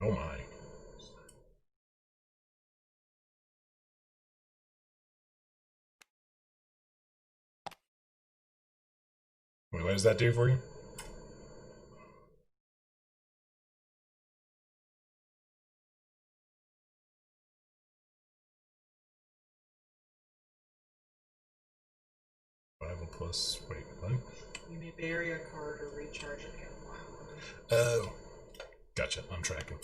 Oh my. Wait, what does that do for you? Wait, what? You may bury a card or recharge an animal. Oh. Gotcha, I'm tracking.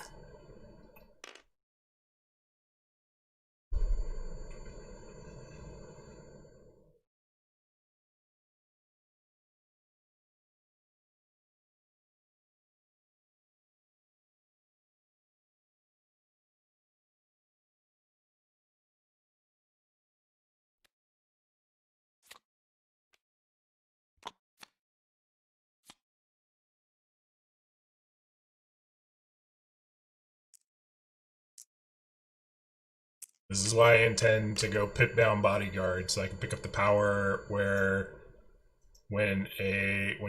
This is why I intend to go pit down bodyguard so I can pick up the power where when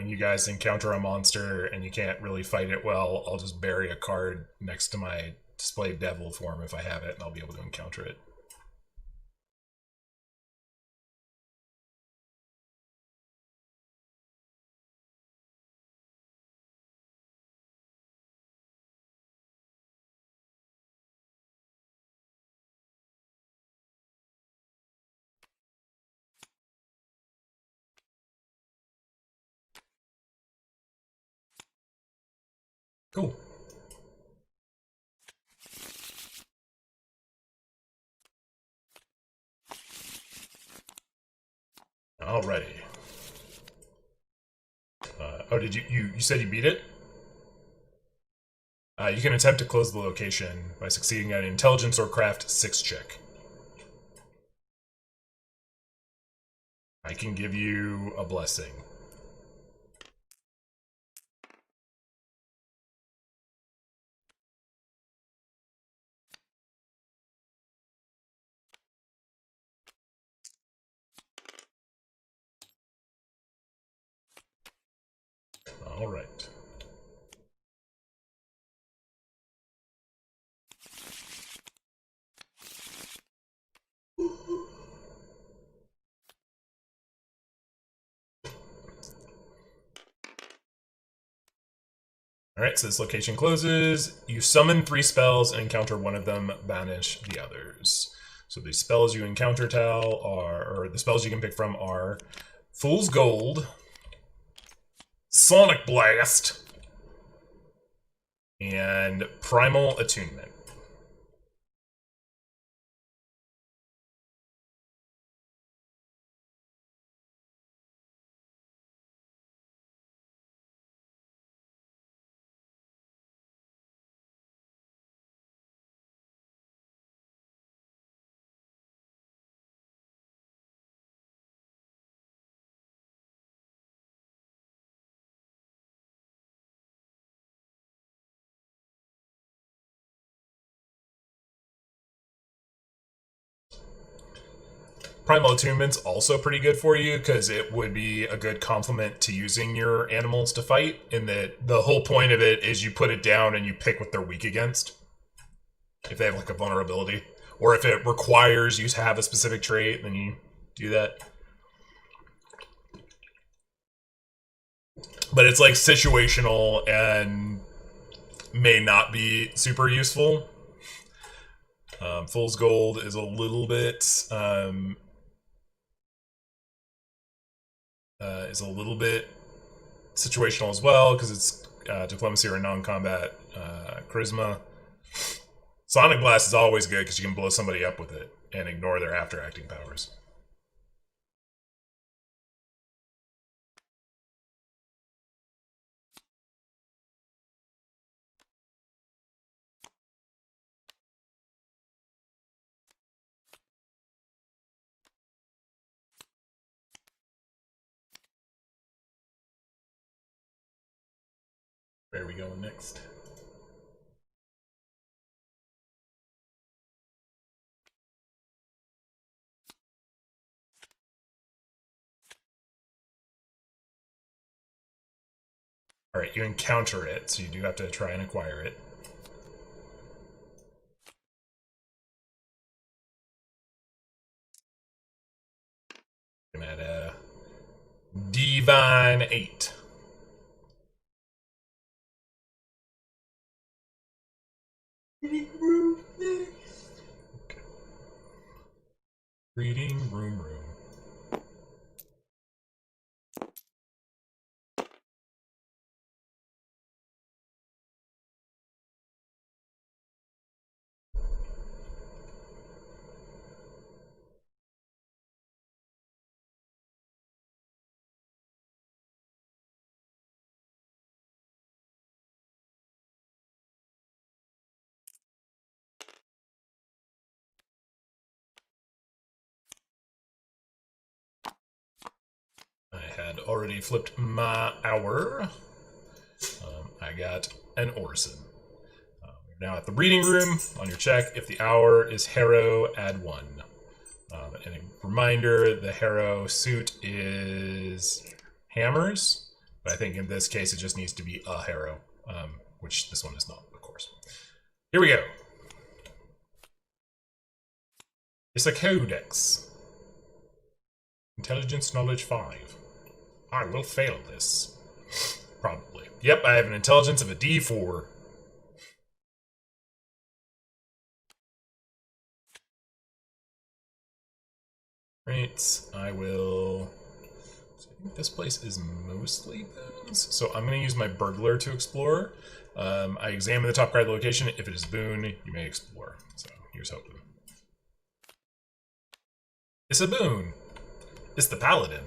you guys encounter a monster and you can't really fight it well, I'll just bury a card next to my displayed devil form if I have it, and I'll be able to encounter it. Cool. Alrighty. Oh, did you said you beat it? You can attempt to close the location by succeeding at an intelligence or craft 6 check. I can give you a blessing. All right. Alright, so this location closes. You summon 3 spells and encounter one of them, banish the others. So the spells you encounter, Tal, or the spells you can pick from are Fool's Gold, Sonic Blast, and Primal Attunement. Primal Attunement's also pretty good for you because it would be a good complement to using your animals to fight. In that the whole point of it is you put it down and you pick what they're weak against. If they have like a vulnerability, or if it requires you to have a specific trait, then you do that. But it's like situational and may not be super useful. Fool's Gold is a little bit situational as well because it's diplomacy or non-combat charisma. Sonic Blast is always good because you can blow somebody up with it and ignore their after-acting powers. Where are we going next? Alright, you encounter it, so you do have to try and acquire it. Divine 8. Reading room. I had already flipped my hour. I got an Orison. We're now at the reading room. On your check, if the hour is Harrow, add 1. And a reminder, the Harrow suit is hammers, but I think in this case it just needs to be a Harrow, which this one is not, of course. Here we go. It's a codex. Intelligence knowledge 5. I will fail this. Probably. Yep, I have an intelligence of a D4. Right, I will... So I think this place is mostly boons. So I'm going to use my burglar to explore. I examine the top card of the location. If it is boon, you may explore. So here's hoping. It's a boon. It's the paladin.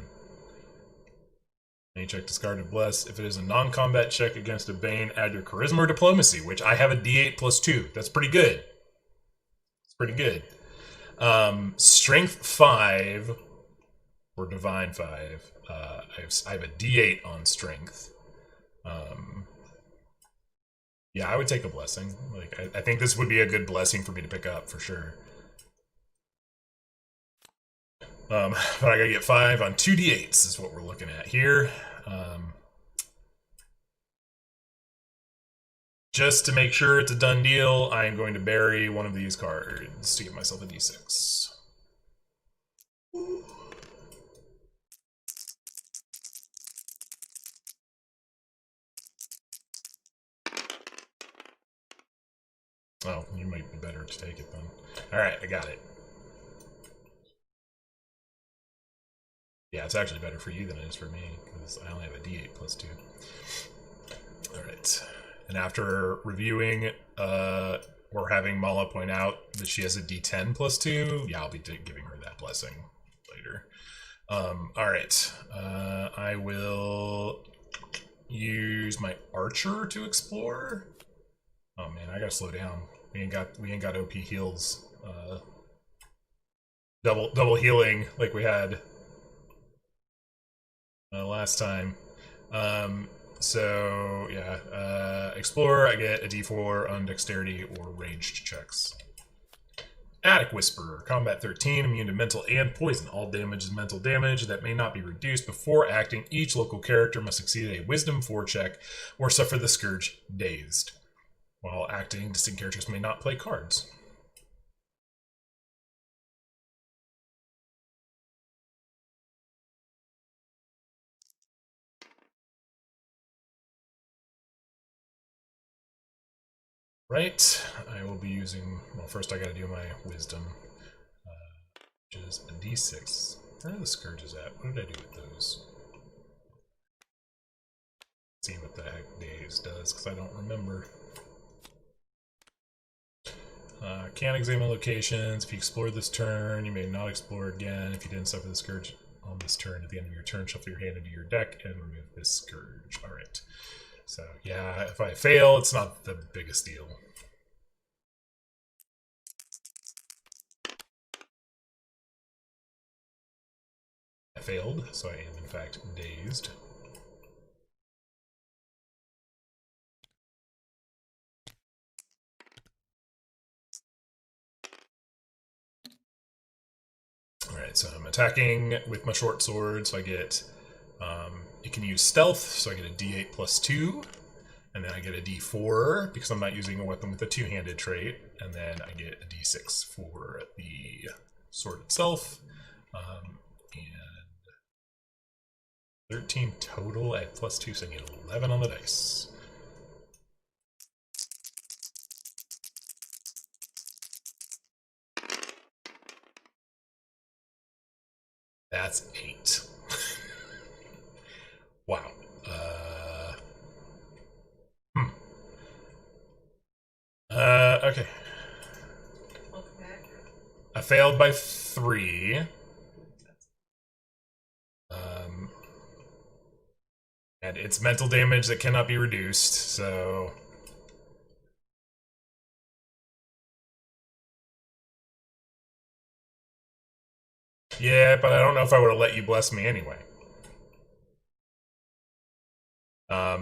Any check discarded bless. If it is a non-combat check against a bane, add your charisma or diplomacy, which I have a D8 plus 2. That's pretty good. It's pretty good. Strength 5 or divine 5. I have a D8 on strength. Yeah, I would take a blessing. Like I think this would be a good blessing for me to pick up for sure. But I gotta get 5 on 2 D8s is what we're looking at here. Just to make sure it's a done deal, I am going to bury one of these cards to give myself a D6. Oh, you might be better to take it then. Alright, I got it. Yeah, it's actually better for you than it is for me, because I only have a D8 plus 2. Alright. And after reviewing, or having Mala point out that she has a D10 plus 2, yeah, I'll be giving her that blessing later. Alright. I will use my archer to explore. Oh man, I gotta slow down. We ain't got OP heals. Double healing like we had last time. So yeah, Explorer, I get a D4 on dexterity or ranged checks. Attic Whisperer, combat 13, immune to mental and poison. All damage is mental damage that may not be reduced before acting. Each local character must succeed a Wisdom 4 check or suffer the Scourge dazed. While acting, distinct characters may not play cards. Right, I will be using, well, first I gotta do my Wisdom, which is a D6. Where are the Scourges at? What did I do with those? See what the heck Daze does, because I don't remember. Can't examine locations. If you explore this turn, you may not explore again. If you didn't suffer the Scourge on this turn, at the end of your turn, shuffle your hand into your deck and remove this Scourge. Alright. So, yeah, if I fail, it's not the biggest deal. I failed, so I am, in fact, dazed. Alright, so I'm attacking with my short sword, so I get, it can use stealth, so I get a D8 plus 2, and then I get a D4, because I'm not using a weapon with a two-handed trait, and then I get a D6 for the sword itself, and 13 total at +2, so I need 11 on the dice. That's 8. Wow. Okay. Welcome back. I failed by 3. And it's mental damage that cannot be reduced, so... Yeah, but I don't know if I would have let you bless me anyway.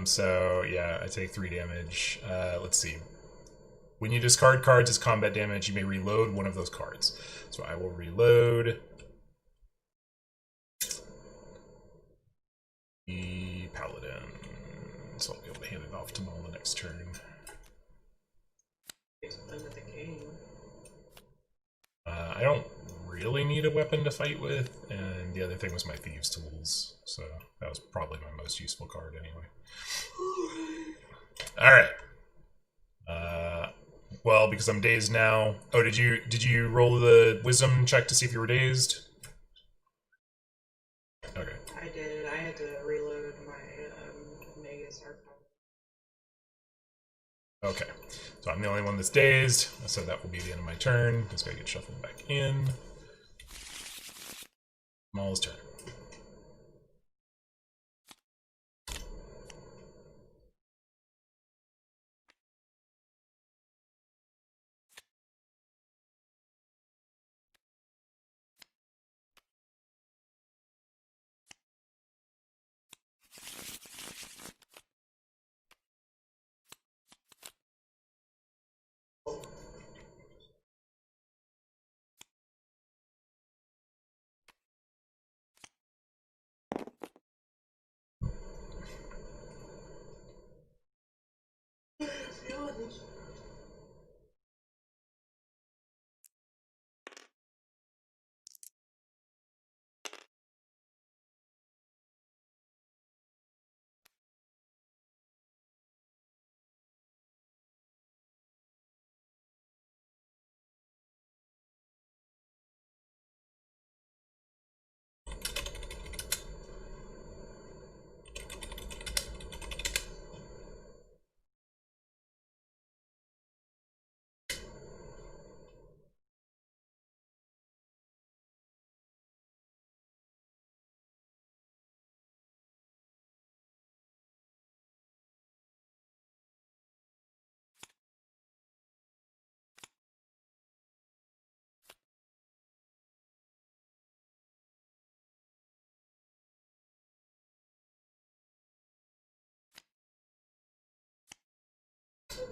So, yeah, I take 3 damage. Let's see. When you discard cards as combat damage, you may reload one of those cards. So I will reload the Paladin. So I'll be able to hand it off to Mala next turn. End of the game. I don't really need a weapon to fight with, and the other thing was my Thieves' Tools, so that was probably my most useful card anyway. Alright. Well, because I'm dazed now. Oh, did you roll the wisdom check to see if you were dazed? Okay. I did. I had to reload my Mega Star Power. Okay. So I'm the only one that's dazed, so that will be the end of my turn. This guy gets shuffled back in. Maul's turn.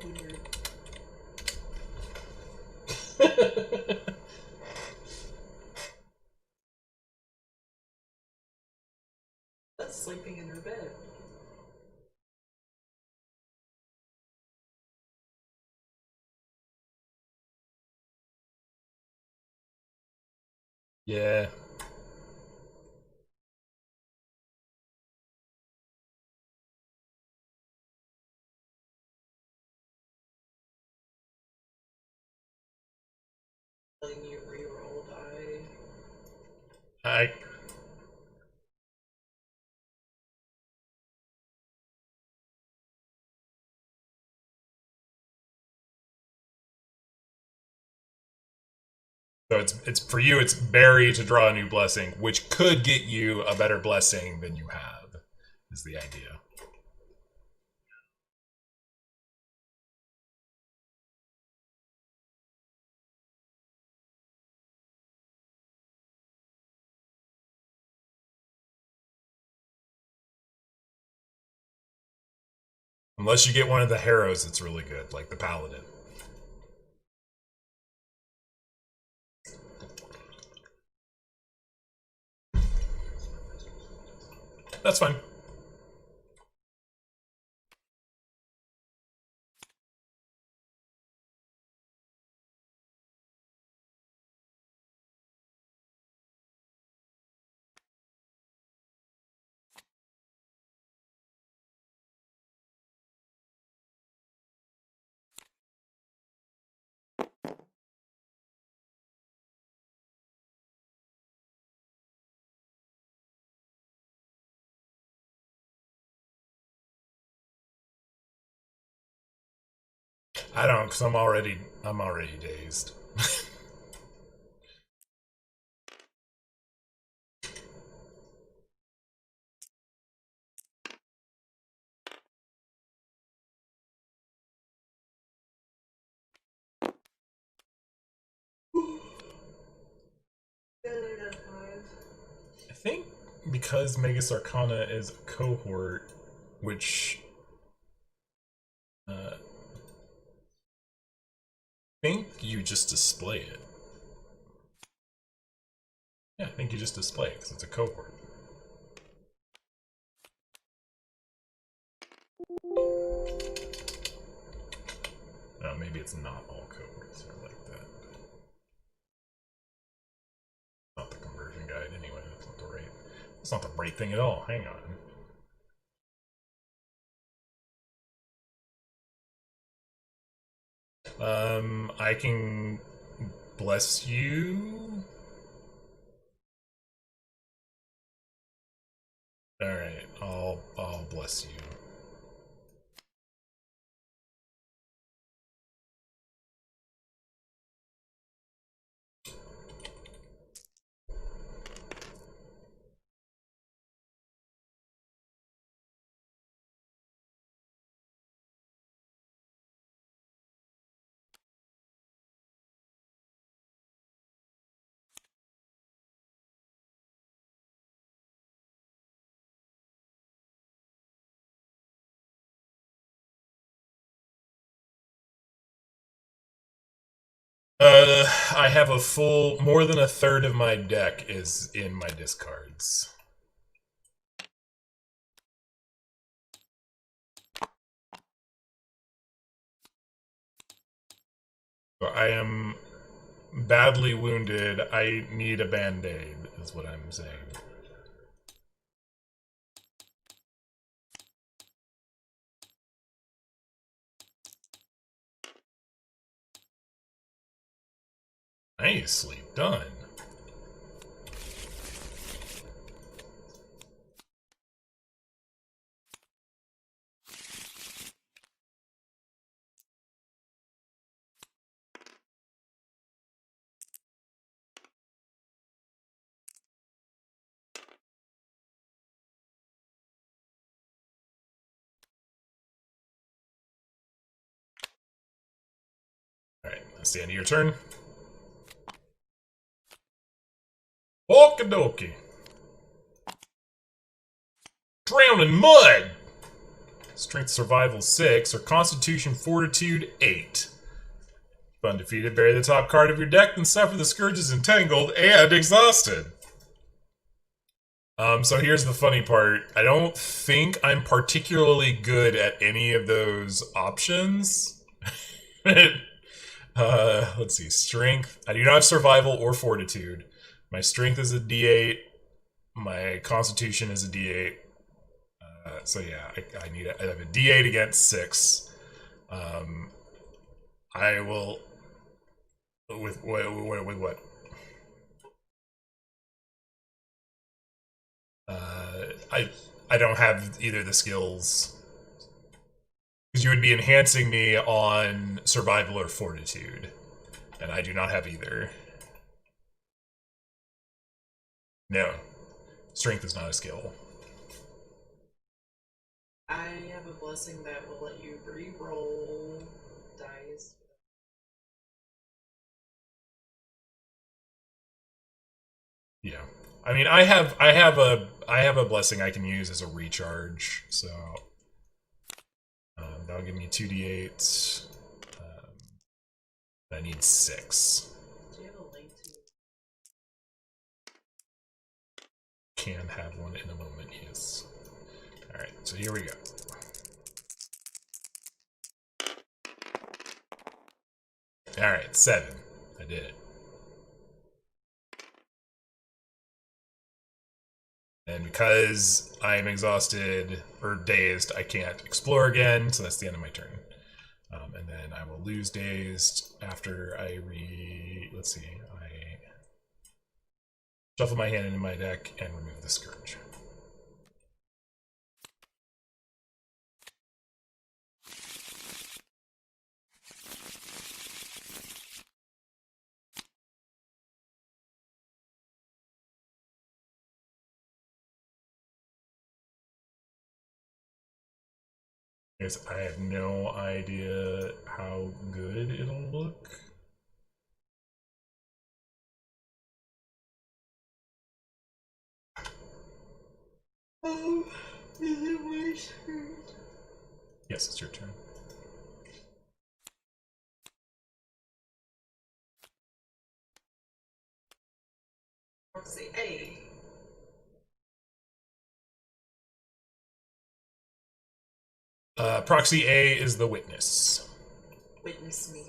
Weird. That's sleeping in her bed. Yeah. Letting you reroll die. I So it's for you. It's bury to draw a new blessing, which could get you a better blessing than you have. Is the idea. Unless you get one of the Harrows that's really good, like the Paladin. That's fine. I don't, because I'm already dazed. I think because Megas Arcana is a cohort, which I think you just display it. Yeah, I think you just display it because it's a cohort. No, maybe it's not all cohorts are like that. Not the conversion guide anyway. That's not the right. That's not the right thing at all. Hang on. I can bless you. All right, I'll bless you. I have a full, more than a third of my deck is in my discards. I am badly wounded. I need a band-aid, is what I'm saying. Nicely done. Alright, that's the end of your turn. Okie dokie. Drown in mud! Strength Survival 6 or Constitution Fortitude 8. If undefeated, bury the top card of your deck, then suffer the Scourges Entangled and Exhausted. So here's the funny part. I don't think I'm particularly good at any of those options. Let's see. Strength. I do not have Survival or Fortitude. My Strength is a D8. My Constitution is a D8. So yeah, I have a D8 against 6. I will with what? I don't have either of the skills because you would be enhancing me on Survival or Fortitude, and I do not have either. No, Strength is not a skill. I have a blessing that will let you re-roll dice. Yeah, I mean, I have a blessing I can use as a recharge, so that'll give me 2d8s. I need 6. Do you have a link to it? Can have one in a moment, yes. Alright, so here we go. Alright, 7. I did it. And because I'm exhausted or dazed, I can't explore again, so that's the end of my turn. And then I will lose dazed after I let's see, I shuffle my hand into my deck and remove the Scourge. Guess I have no idea how good it'll look. Oh, is it my turn? Yes, it's your turn. Proxy A. Proxy A is the witness. Witness me.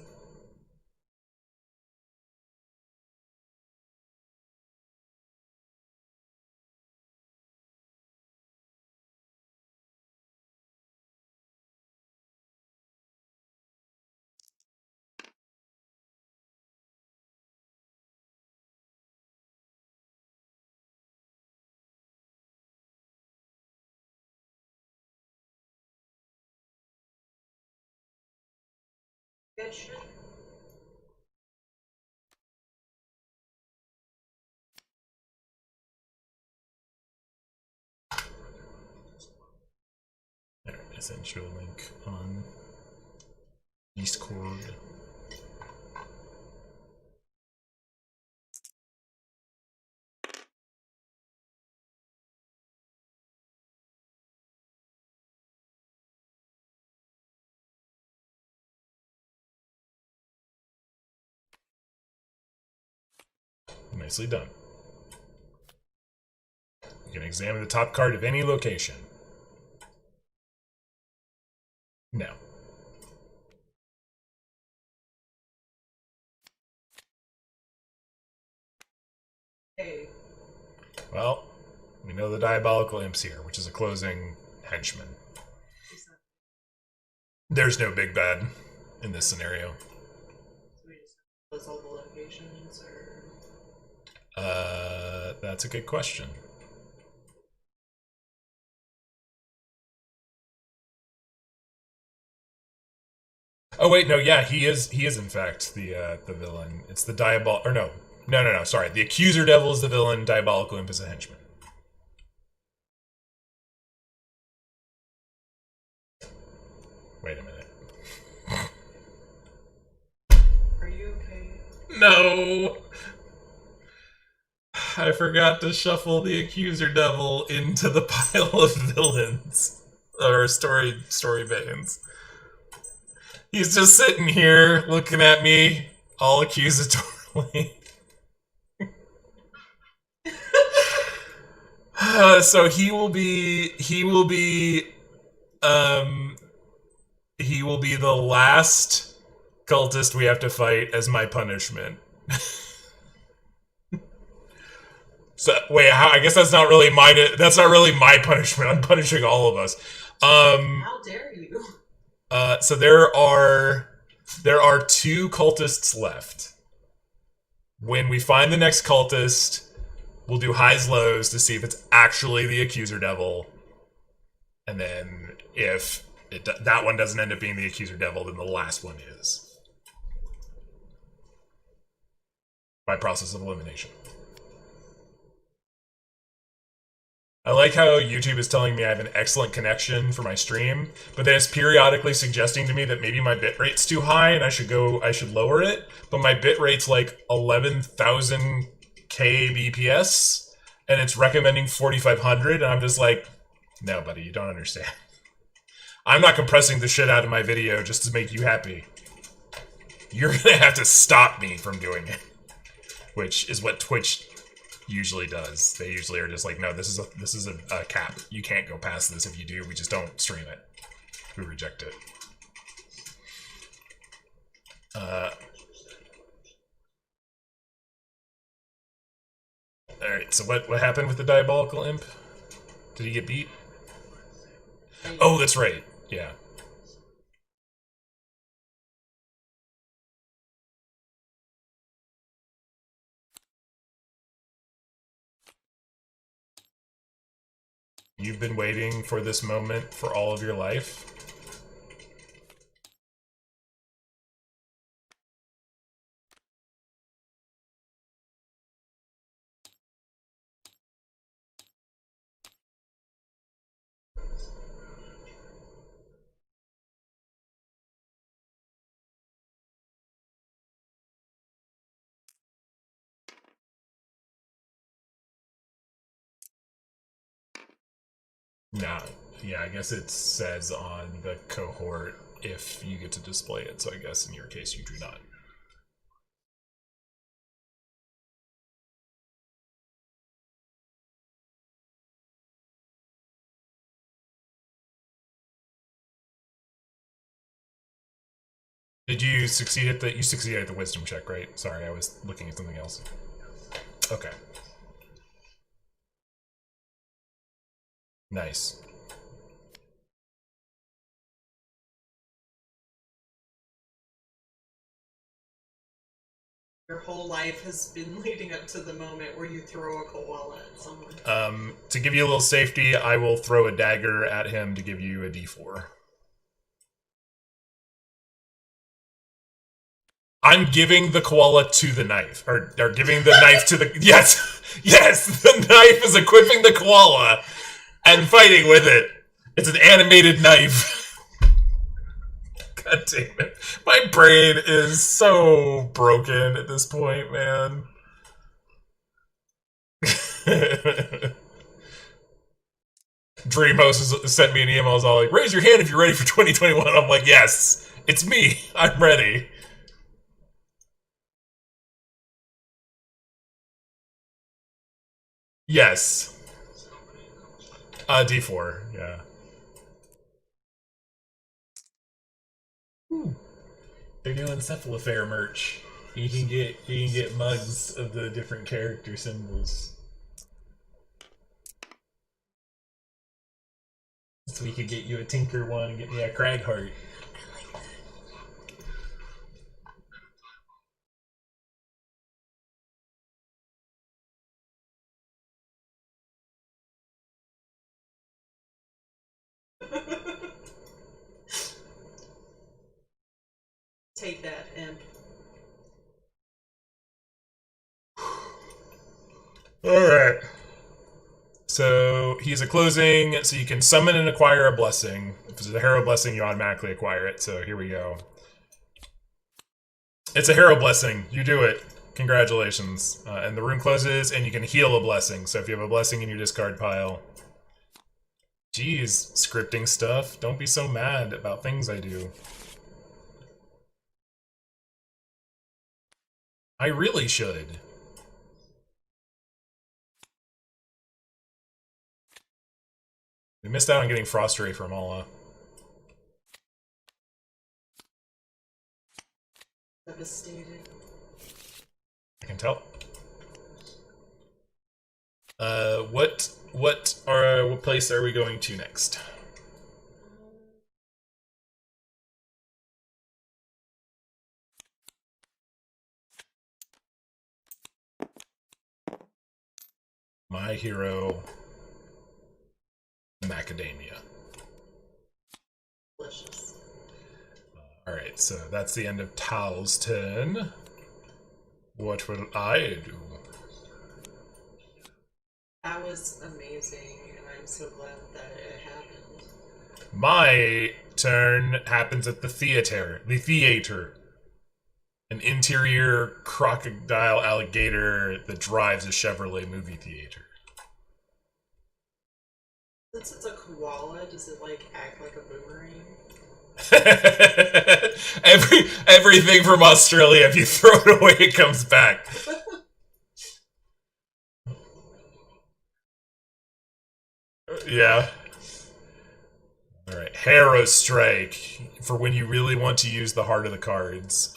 Good shit. There, essential link on Discord. Nicely done. You can examine the top card of any location. No. A. Well, we know the diabolical imp's here, which is a closing henchman. There's no big bad in this scenario. So we just close all the locations, or That's a good question. Oh wait, no, yeah, he is in fact the villain. It's the diabol, or no, sorry. The accuser devil is the villain, diabolical imp is a henchman. Wait a minute. are you okay? No! I forgot to shuffle the accuser devil into the pile of villains. Or story veins. He's just sitting here looking at me all accusatorily. So he will be the last cultist we have to fight as my punishment. So wait, I guess that's not really my punishment. I'm punishing all of us. How dare you? So there are 2 cultists left. When we find the next cultist, we'll do highs lows to see if it's actually the accuser devil, and then if that one doesn't end up being the accuser devil, then the last one is. By process of elimination. I like how YouTube is telling me I have an excellent connection for my stream, but then it's periodically suggesting to me that maybe my bitrate's too high and I should lower it. But my bitrate's like 11,000 kbps, and it's recommending 4,500, and I'm just like, no, buddy, you don't understand. I'm not compressing the shit out of my video just to make you happy. You're gonna have to stop me from doing it, which is what Twitch usually does. They usually are just like, no, this is a cap. You can't go past this. If you do, we just don't stream it. We reject it. Alright, so what happened with the diabolical imp? Did he get beat? Oh, that's right. Yeah. You've been waiting for this moment for all of your life. Nah, yeah, I guess it says on the cohort if you get to display it, so I guess in your case you do not. Did you succeed at the? You succeeded at the wisdom check, right? Sorry, I was looking at something else. Okay. Nice. Your whole life has been leading up to the moment where you throw a koala at someone. To give you a little safety, I will throw a dagger at him to give you a d4. I'm giving the koala to the knife, or giving the knife to the yes, yes. The knife is equipping the koala and fighting with it. It's an animated knife. God damn it! My brain is so broken at this point, man. Dreamhost sent me an email. I was all like, "Raise your hand if you're ready for 2021." I'm like, "Yes, it's me. I'm ready." Yes. D4, yeah. Ooh. They're doing Cephalofair merch. You can get mugs of the different character symbols. So we could get you a Tinker one and get me a Cragheart. Take that, imp. Alright. So he's a closing, so you can summon and acquire a blessing. If it's a hero blessing, you automatically acquire it. So here we go. It's a hero blessing. You do it. Congratulations. And the room closes, and you can heal a blessing. So if you have a blessing in your discard pile. Jeez, scripting stuff. Don't be so mad about things I do. I really should. We missed out on getting Frost Ray from Mala. Devastated. I can tell. What place are we going to next? My hero, Macadamia. Delicious. Alright, so that's the end of Tal's turn. What will I do? That was amazing, and I'm so glad that it happened. My turn happens at the theater. The theater. An interior crocodile alligator that drives a Chevrolet movie theater. Since it's a koala, does it like act like a boomerang? Everything from Australia, if you throw it away, it comes back. Yeah. Alright, Harrow Strike, for when you really want to use the heart of the cards.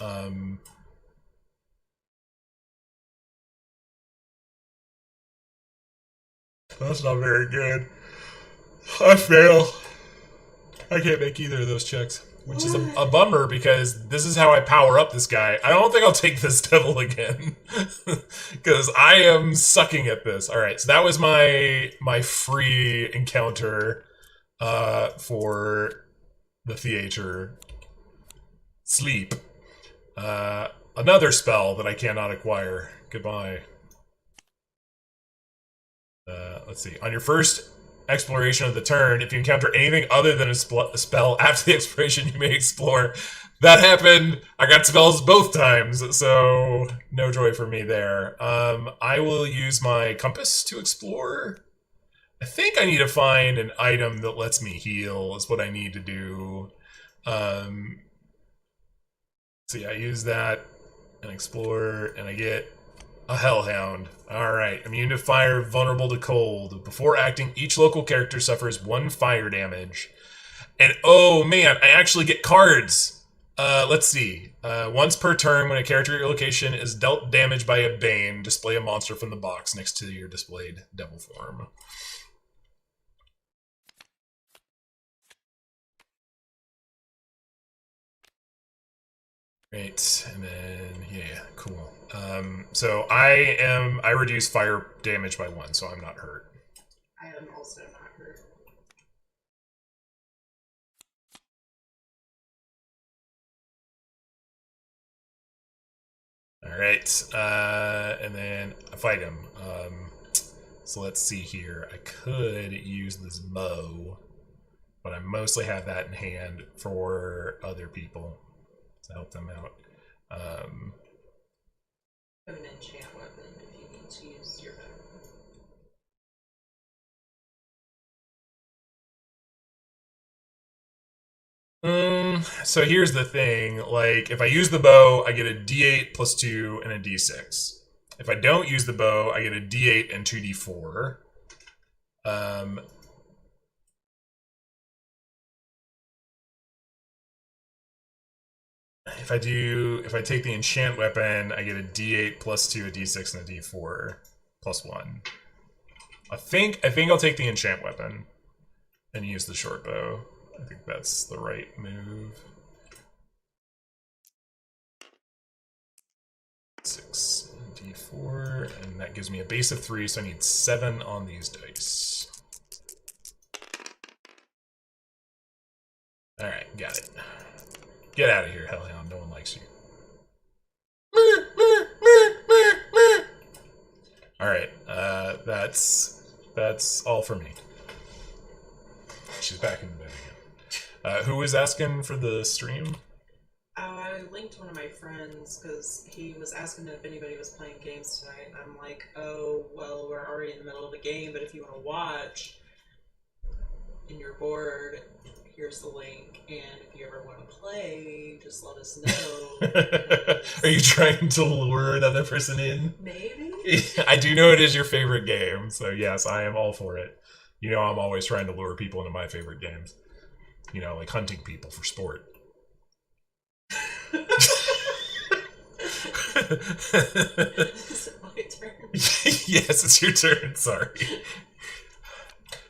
That's not very good. I fail. I can't make either of those checks. Which is a bummer, because this is how I power up this guy. I don't think I'll take this devil again. Because I am sucking at this. Alright, so that was my free encounter for the theater. Sleep. Another spell that I cannot acquire. Goodbye. Let's see. On your first exploration of the turn, if you encounter anything other than a spell after the expiration, you may explore. That happened. I got spells both times, so no joy for me there. I will use my compass to explore. I think I need to find an item that lets me heal is what I need to do. See, I use that and explore, and I get a Hellhound. Alright, immune to fire, vulnerable to cold. Before acting, each local character suffers 1 fire damage. And oh man, I actually get cards! Let's see. Once per turn, when a character at your location is dealt damage by a Bane, display a monster from the box next to your displayed devil form. Great, and then, yeah, cool. So I reduce fire damage by 1, so I'm not hurt. I am also not hurt. Alright, and then I fight him. So let's see here. I could use this bow, but I mostly have that in hand for other people to help them out. Have an enchant weapon if you need to use your weapon. So here's the thing. Like, if I use the bow, I get a D8 plus 2 and a D6. If I don't use the bow, I get a D8 and 2D4. If I take the enchant weapon, I get a D8 plus 2, a D6, and a D4 plus 1. I think I'll take the enchant weapon and use the short bow. I think that's the right move. 6 D4, and that gives me a base of 3, so I need 7 on these dice. Alright, got it. Get out of here, Hellhound. No one likes you. Alright, that's all for me. She's back in the bed again. Who was asking for the stream? I linked one of my friends because he was asking if anybody was playing games tonight, and I'm like, oh, well, we're already in the middle of a game, but if you want to watch and you're bored, here's the link, and if you ever want to play, just let us know. Are you trying to lure another person in? Maybe? I do know it is your favorite game, so yes, I am all for it. You know I'm always trying to lure people into my favorite games. You know, like hunting people for sport. Is it my turn? Yes, it's your turn, sorry.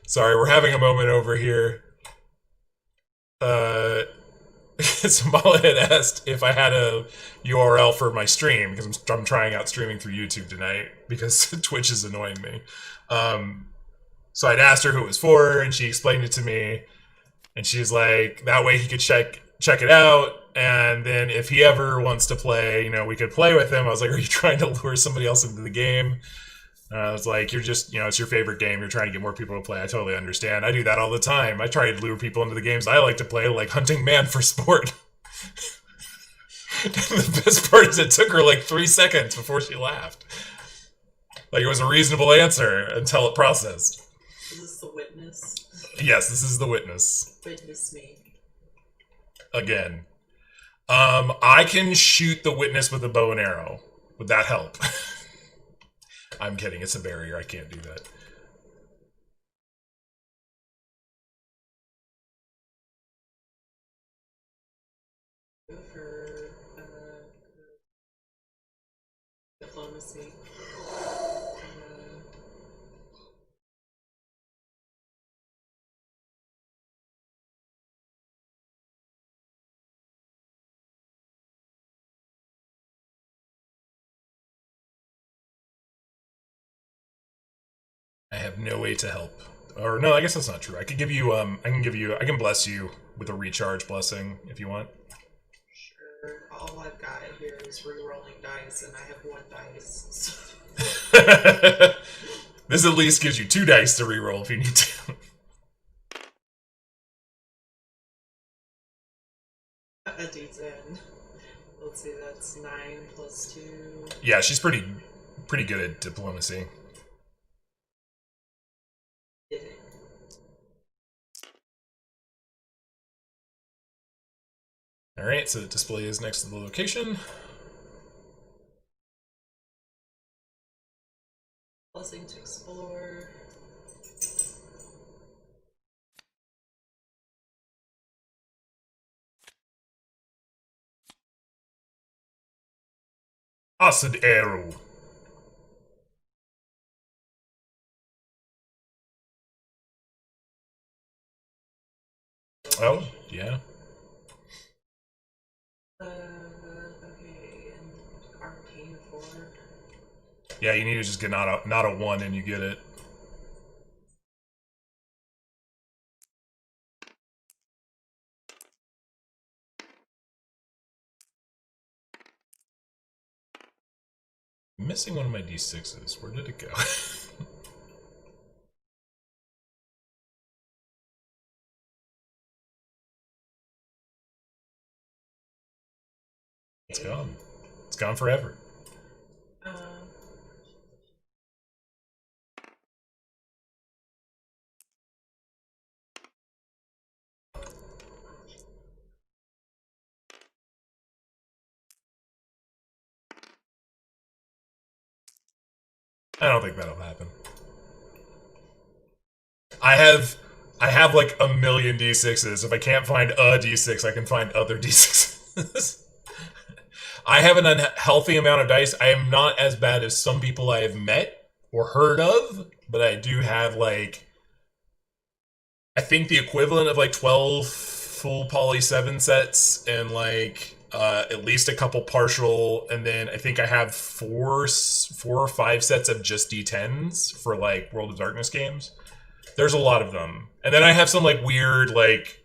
Sorry, we're having a moment over here. So Mala had asked if I had a URL for my stream, because I'm trying out streaming through YouTube tonight, because Twitch is annoying me. So I'd asked her who it was for, and she explained it to me, and she's like, that way he could check it out, and then if he ever wants to play, you know, we could play with him. I was like, are you trying to lure somebody else into the game? I was like, you're just, you know, it's your favorite game. You're trying to get more people to play. I totally understand. I do that all the time. I try to lure people into the games I like to play, like Hunting Man for sport. The best part is it took her like 3 seconds before she laughed. Like, it was a reasonable answer until it processed. Is this the witness? Yes, this is the witness. Witness me. Again. I can shoot the witness with a bow and arrow. Would that help? I'm kidding. It's a barrier. I can't do that. Go for diplomacy. I have no way to help. Or no, I guess that's not true. I could give you I can bless you with a recharge blessing if you want. Sure. All I've got here is re-rolling dice, and I have 1 dice. This at least gives you 2 dice to reroll if you need to. A D10. Let's see, that's 9 plus 2. Yeah, she's pretty good at diplomacy. Didn't Alright, so the display is next to the location. Blessing to explore. Acid arrow. Oh, yeah. Okay, and arcane 4. Yeah, you need to just get not a 1 and you get it. I'm missing one of my d6s. Where did it go? It's gone. It's gone forever. I don't think that'll happen. I have like a million d6s. If I can't find a d6, I can find other d6s. I have an unhealthy amount of dice. I am not as bad as some people I have met or heard of, but I do have like, I think the equivalent of like 12 full poly 7 sets and like at least a couple partial, and then I think I have four or five sets of just d10s for like World of Darkness games. There's a lot of them. And then I have some like weird like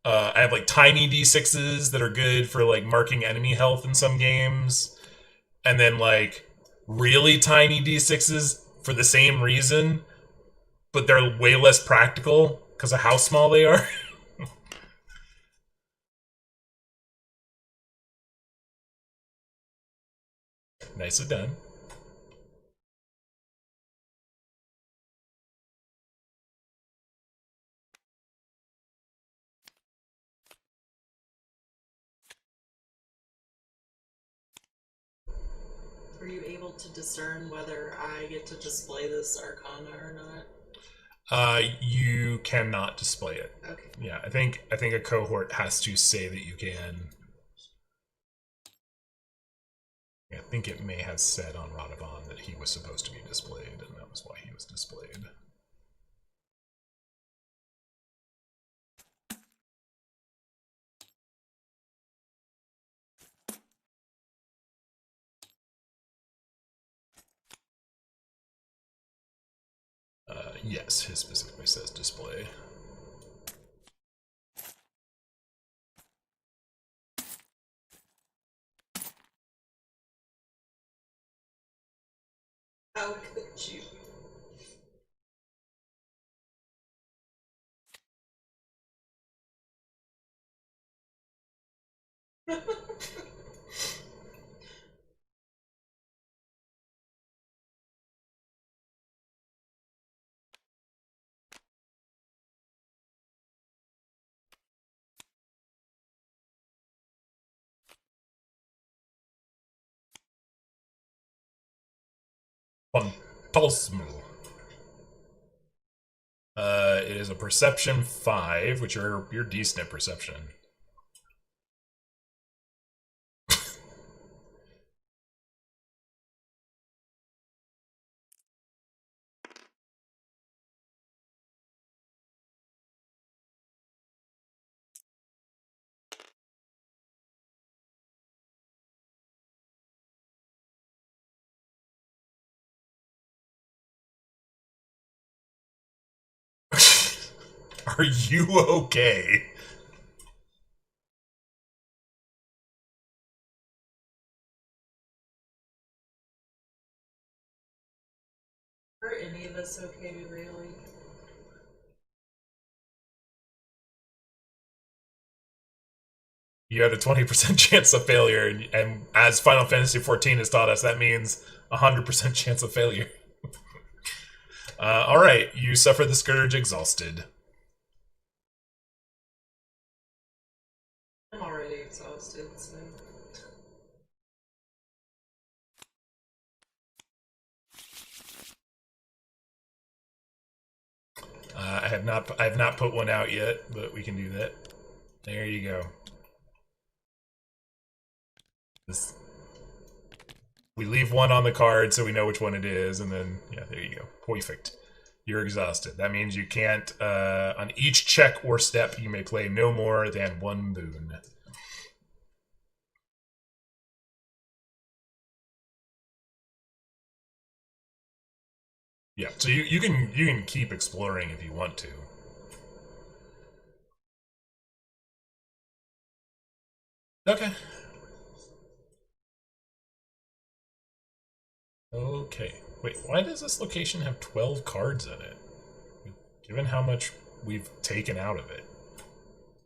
I have like tiny d6s that are good for like marking enemy health in some games. And then like really tiny d6s for the same reason, but they're way less practical because of how small they are. Nicely done. Were you able to discern whether I get to display this Arcana or not? You cannot display it. Okay. Yeah, I think a cohort has to say that you can. I think it may have said on Radovon that he was supposed to be displayed, and that was why he was displayed. Yes, his specifically says display. How could you? Pulsmo. It is a perception 5, which you're decent at perception. Are you okay? Are any of us okay, really? You had a 20% chance of failure, and as Final Fantasy XIV has taught us, that means 100% chance of failure. Alright, you suffer the Scourge exhausted. I'm already exhausted, so. I have not put one out yet, but we can do that. There you go. We leave one on the card so we know which one it is, and then, yeah, there you go. Perfect. You're exhausted. That means you can't, on each check or step, you may play no more than one boon. Yeah, so you can keep exploring if you want to. Okay. Okay. Wait, why does this location have 12 cards in it? Given how much we've taken out of it.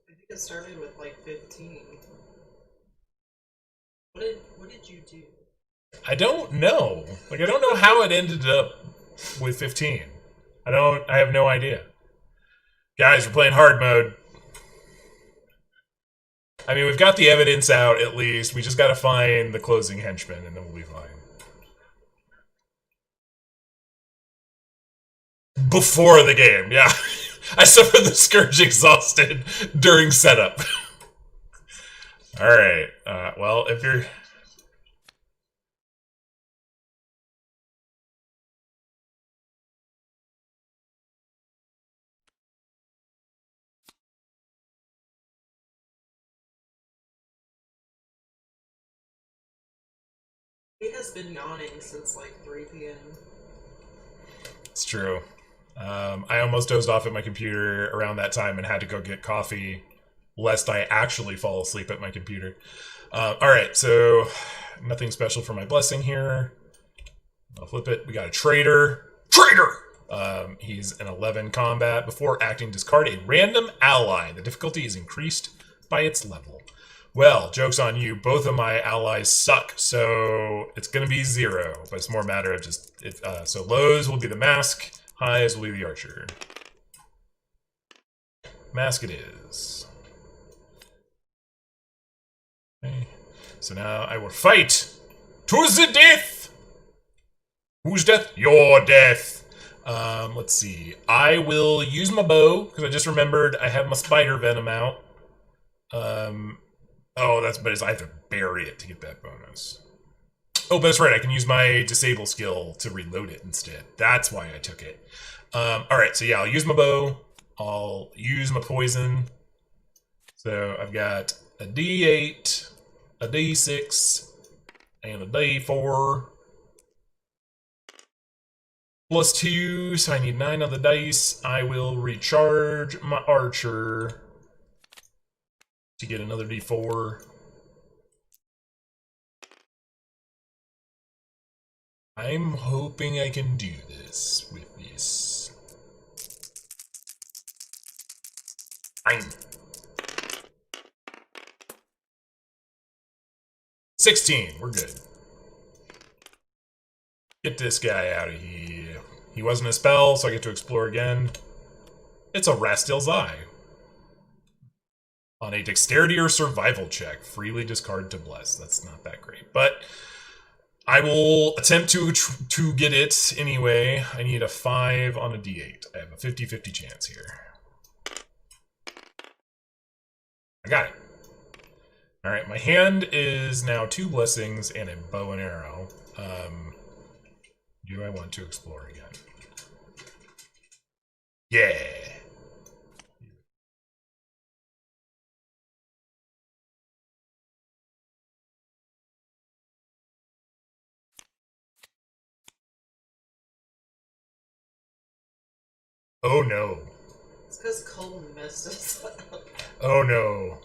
I think it started with like 15. What did you do? I don't know. Like, I don't know how it ended up with 15. I have no idea. Guys, we're playing hard mode. I mean, we've got the evidence out, at least. We just gotta find the closing henchman, and then we'll be fine. Before the game, yeah. I suffered the Scourge exhausted during setup. Alright, well, if you're... He has been yawning since like 3 p.m. It's true. I almost dozed off at my computer around that time and had to go get coffee, lest I actually fall asleep at my computer. Alright, so nothing special for my blessing here. I'll flip it. We got a traitor. Traitor! He's an 11 combat. Before acting, discard a random ally. The difficulty is increased by its level. Well, joke's on you. Both of my allies suck, so it's going to be 0. But it's more a matter of just... so lows will be the mask, highs will be the archer. Mask it is. Okay. So now I will fight to the death! Whose death? Your death! Let's see. I will use my bow, because I just remembered I have my spider venom out. But I have to bury it to get that bonus. Oh, but that's right, I can use my disable skill to reload it instead. That's why I took it. Alright, so yeah, I'll use my bow. I'll use my poison. So I've got a D8, a D6, and a D4. +2, so I need 9 on the dice. I will recharge my archer to get another D4. I'm hoping I can do this with this. 9. 16, we're good. Get this guy out of here. He wasn't a spell, so I get to explore again. It's a Rastil's Eye. On a dexterity or survival check, freely discard to bless. That's not that great, but I will attempt to get it anyway. I need a 5 on a D8. I have a 50-50 chance here. I got it. Alright, my hand is now 2 blessings and a bow and arrow. Do I want to explore again? Yeah. Oh no. It's because Cole messed us up. Oh no.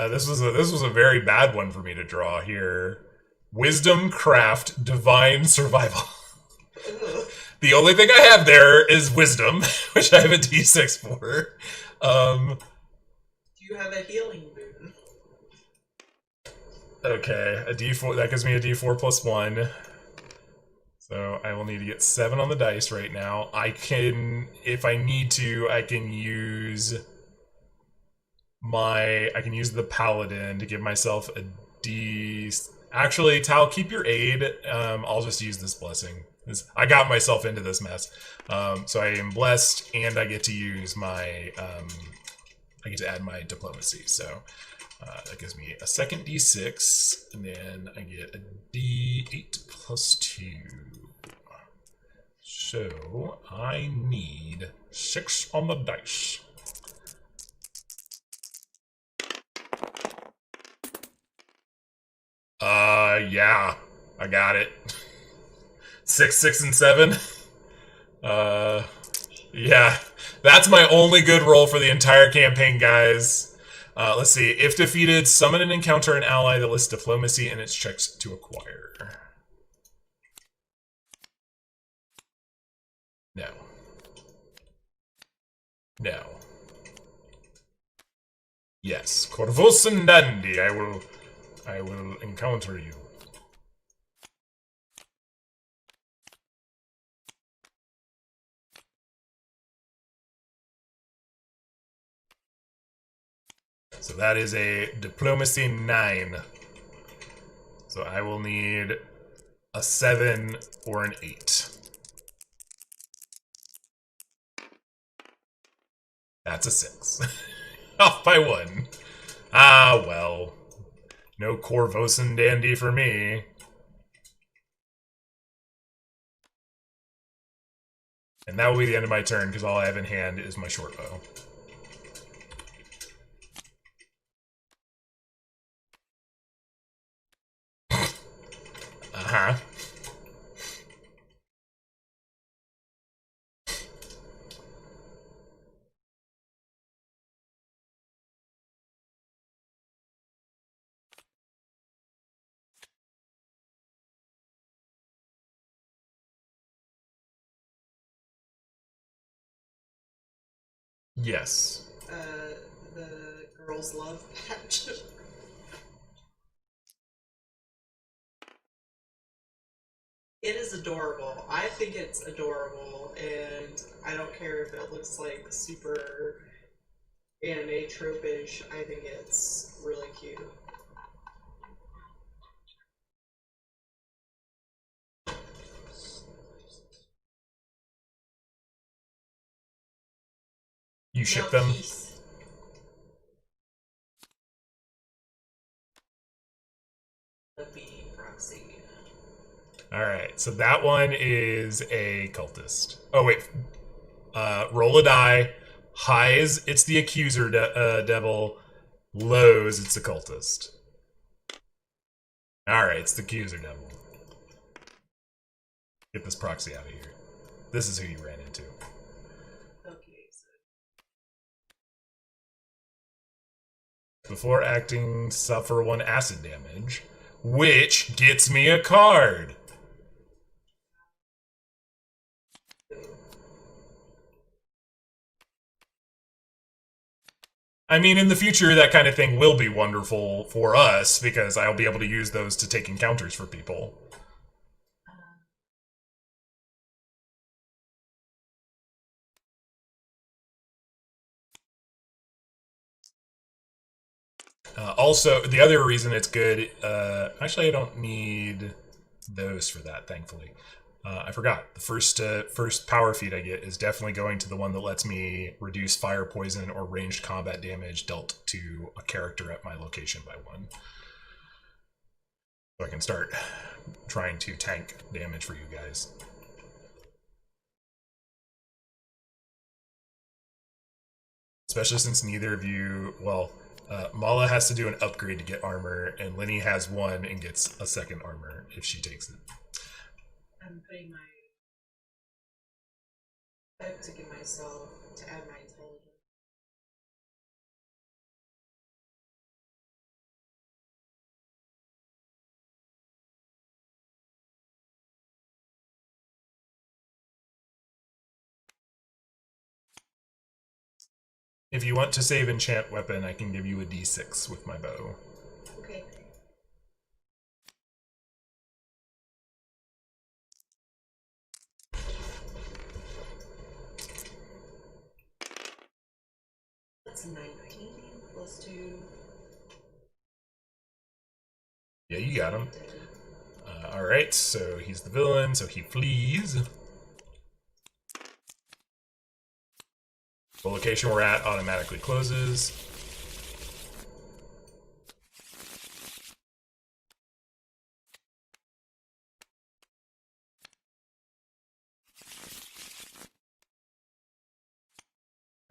This was a very bad one for me to draw here. Wisdom, craft, divine, survival. The only thing I have there is wisdom, which I have a D6 for. Do you have a healing boon? Okay, a D4. That gives me a D4 plus 1. So I will need to get 7 on the dice right now. I can, if I need to, I can use I can use the paladin to give myself a D. Actually, Tal, keep your aid. I'll just use this blessing. I got myself into this mess. So I am blessed, and I get to use my. I get to add my diplomacy. So that gives me a second D6, and then I get a D8 plus 2. So I need 6 on the dice. Yeah, I got it. 6, 6, and 7. Yeah, that's my only good roll for the entire campaign, guys. Let's see. If defeated, summon and encounter an ally that lists diplomacy in its checks to acquire. No. No. Yes, Corvus and Dandy, I will encounter you. So that is a diplomacy 9. So I will need a 7 or an 8. That's a 6. Off by 1. Ah, well. No Corvus and Dandy for me. And that will be the end of my turn, because all I have in hand is my short bow. Uh-huh. Yes. The girls' love patch. It is adorable. I think it's adorable, and I don't care if it looks like super anime tropish. I think it's really cute. You ship them? The proxy. Alright, so that one is a cultist. Oh, wait. Roll a die. Highs, it's the accuser devil. Lows, it's the cultist. Alright, it's the accuser devil. Get this proxy out of here. This is who you ran into. Okay, so Before acting, suffer 1 acid damage, which gets me a card. I mean, in the future, that kind of thing will be wonderful for us, because I'll be able to use those to take encounters for people. Also, the other reason it's good, actually I don't need those for that, thankfully. I forgot. The first power feat I get is definitely going to the one that lets me reduce fire, poison, or ranged combat damage dealt to a character at my location by 1. So I can start trying to tank damage for you guys. Especially since neither of you, well, Mala has to do an upgrade to get armor, and Lenny has 1 and gets a second armor if she takes it. I'm putting my back to give myself to add my intelligence. If you want to save enchant weapon, I can give you a d6 with my bow. Okay. That's 19 +2. Yeah, you got him. Alright, so he's the villain, so he flees. The location we're at automatically closes.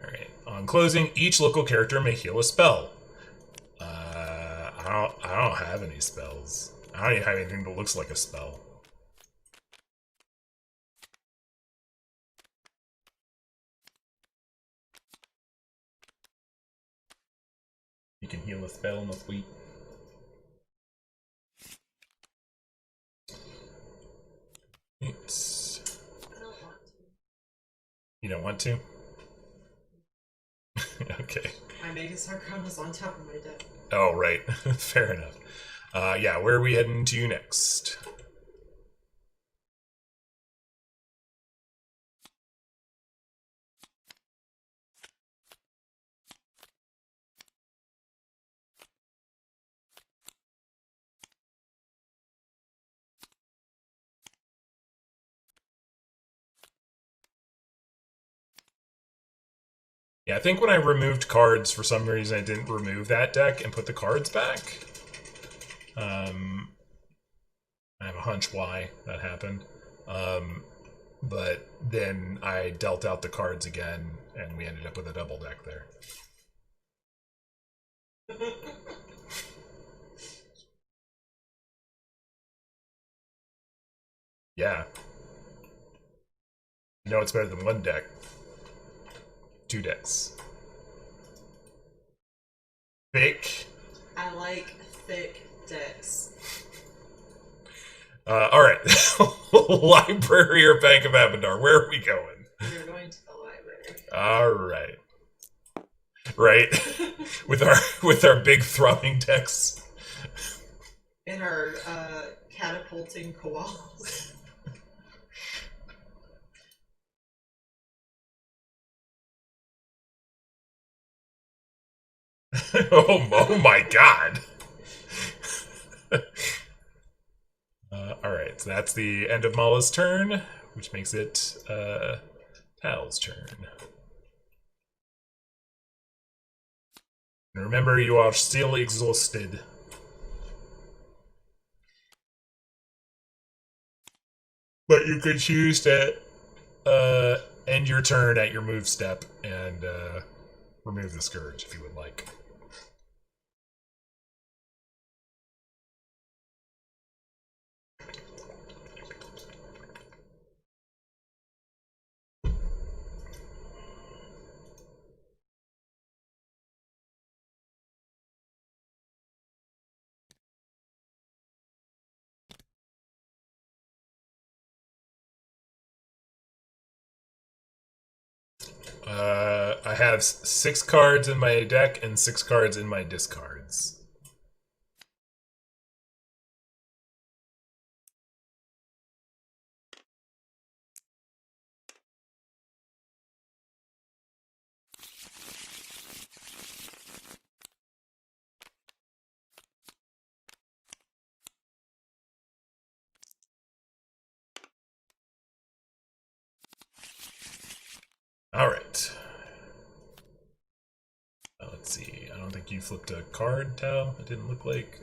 Alright, on closing, each local character may heal a spell. I don't have any spells. I don't even have anything that looks like a spell. You can heal a spell in a suite. Oops. I don't want to. You don't want to? Okay. My Magus Archon is on top of my deck. Oh, right. Fair enough. Yeah, where are we heading to next? Yeah, I think when I removed cards, for some reason I didn't remove that deck and put the cards back. I have a hunch why that happened. But then I dealt out the cards again, and we ended up with a double deck there. Yeah. You know it's better than one deck. 2 decks. Thick. I like thick decks. Alright. Library or Bank of Abendar? Where are we going? You're going to the library. Alright. Right. with our big throbbing decks. And our catapulting koalas. Oh my god. Alright, so that's the end of Mala's turn, which makes it Tal's turn. And remember, you are still exhausted. But you could choose to end your turn at your move step and remove the Scourge if you would like. I have 6 cards in my deck and 6 cards in my discards. Alright. Let's see. I don't think you flipped a card, Tal. It didn't look like...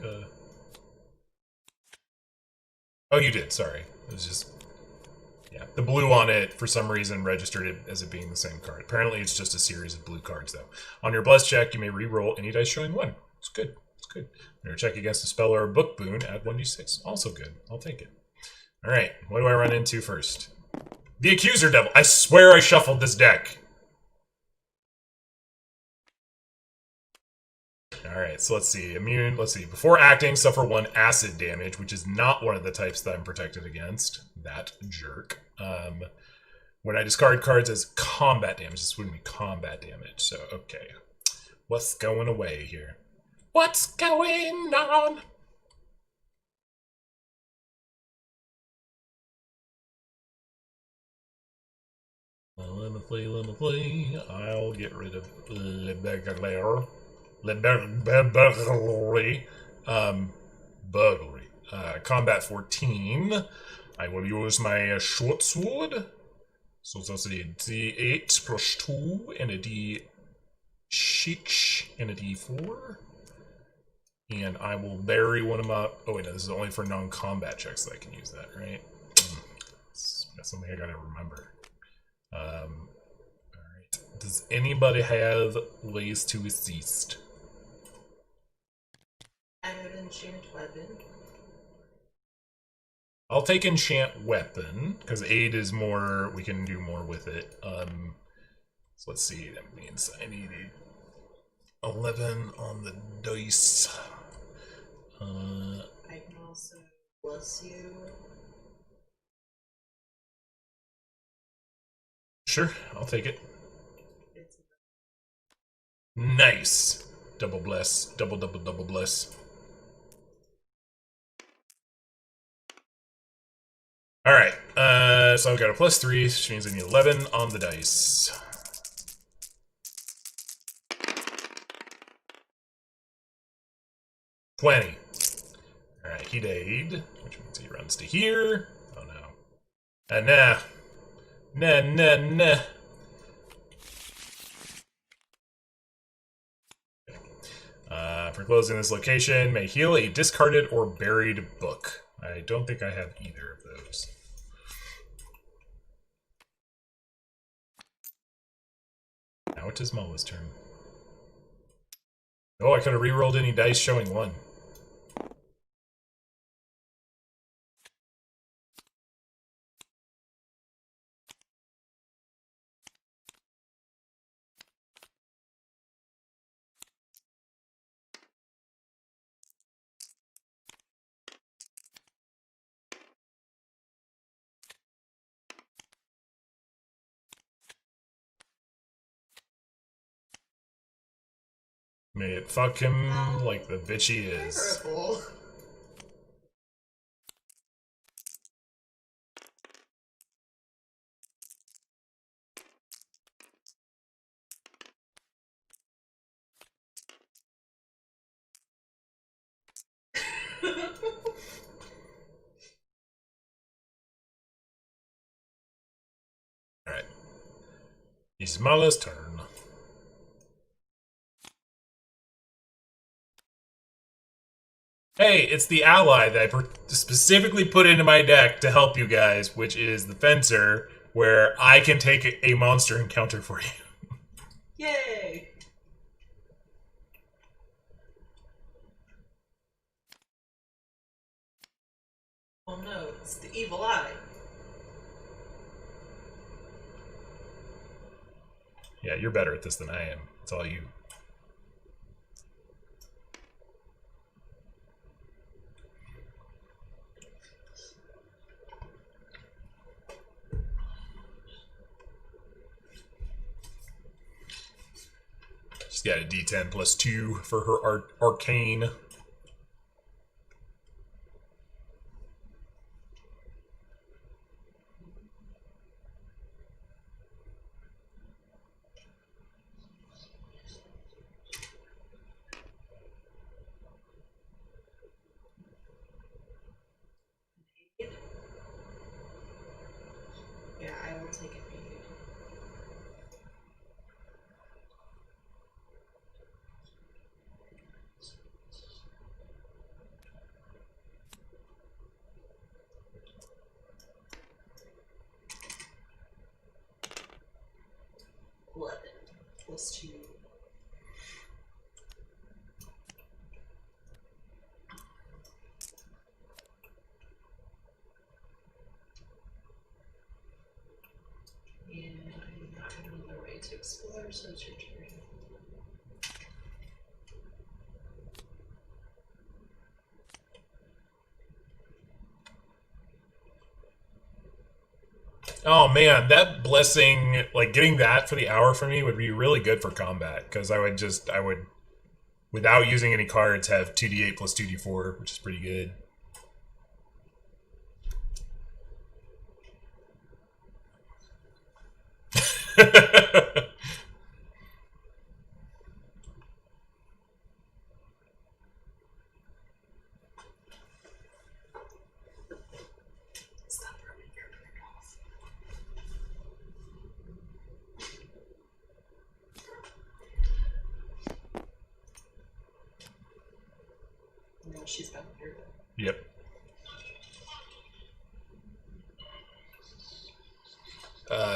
Oh, you did. Sorry. It was just... Yeah. The blue on it, for some reason, registered it as it being the same card. Apparently, it's just a series of blue cards, though. On your bless check, you may re-roll any dice showing 1. It's good. It's good. On your check against a spell or a book boon, add 1d6. Also good. I'll take it. Alright. What do I run into first? The Accuser Devil. I swear I shuffled this deck. Alright, so let's see. Immune, let's see. Before acting, suffer 1 acid damage, which is not one of the types that I'm protected against. That jerk. When I discard cards as combat damage, this wouldn't be combat damage, so okay. What's going away here? What's going on? Let me play. I'll get rid of Le Beggar. burglary. Burglary. Combat 14. I will use my short sword. So that's a D8 plus 2 and a D6 and a D4. And I will bury one of my... Oh, wait, no, this is only for non-combat checks that I can use that, right? That's something I gotta remember. Alright. Does anybody have ways to assist? I have an enchant weapon. I'll take enchant weapon, because aid is more... We can do more with it. So let's see. That means I need 11 on the dice. I can also bless you. Sure, I'll take it. It's Nice. Double bless. Double bless. Alright, so I've got a +3, which means I need 11 on the dice. $20. Alright, he died, which means he runs to here. Oh no. Nah. Nah. For closing this location, may heal a discarded or buried book. I don't think I have either of those. Now it is Mala's turn. Oh, I could have rerolled any dice showing 1. May it fuck him like the bitch he is. terrible. Alright. It's Mala's turn. Hey, it's the ally that I specifically put into my deck to help you guys, which is the Fencer, where I can take a monster encounter for you. Yay! Oh no, it's the evil eye. Yeah, you're better at this than I am. It's all you. She's got a D10 plus 2 for her arcane. Yeah, I will take an aid. +11 plus 2. And I do not have another way to explore, so it's your turn. Oh man, that blessing, like getting that for the hour for me would be really good for combat, because I would, without using any cards, have 2d8 plus 2d4, which is pretty good. she's back here. Yep.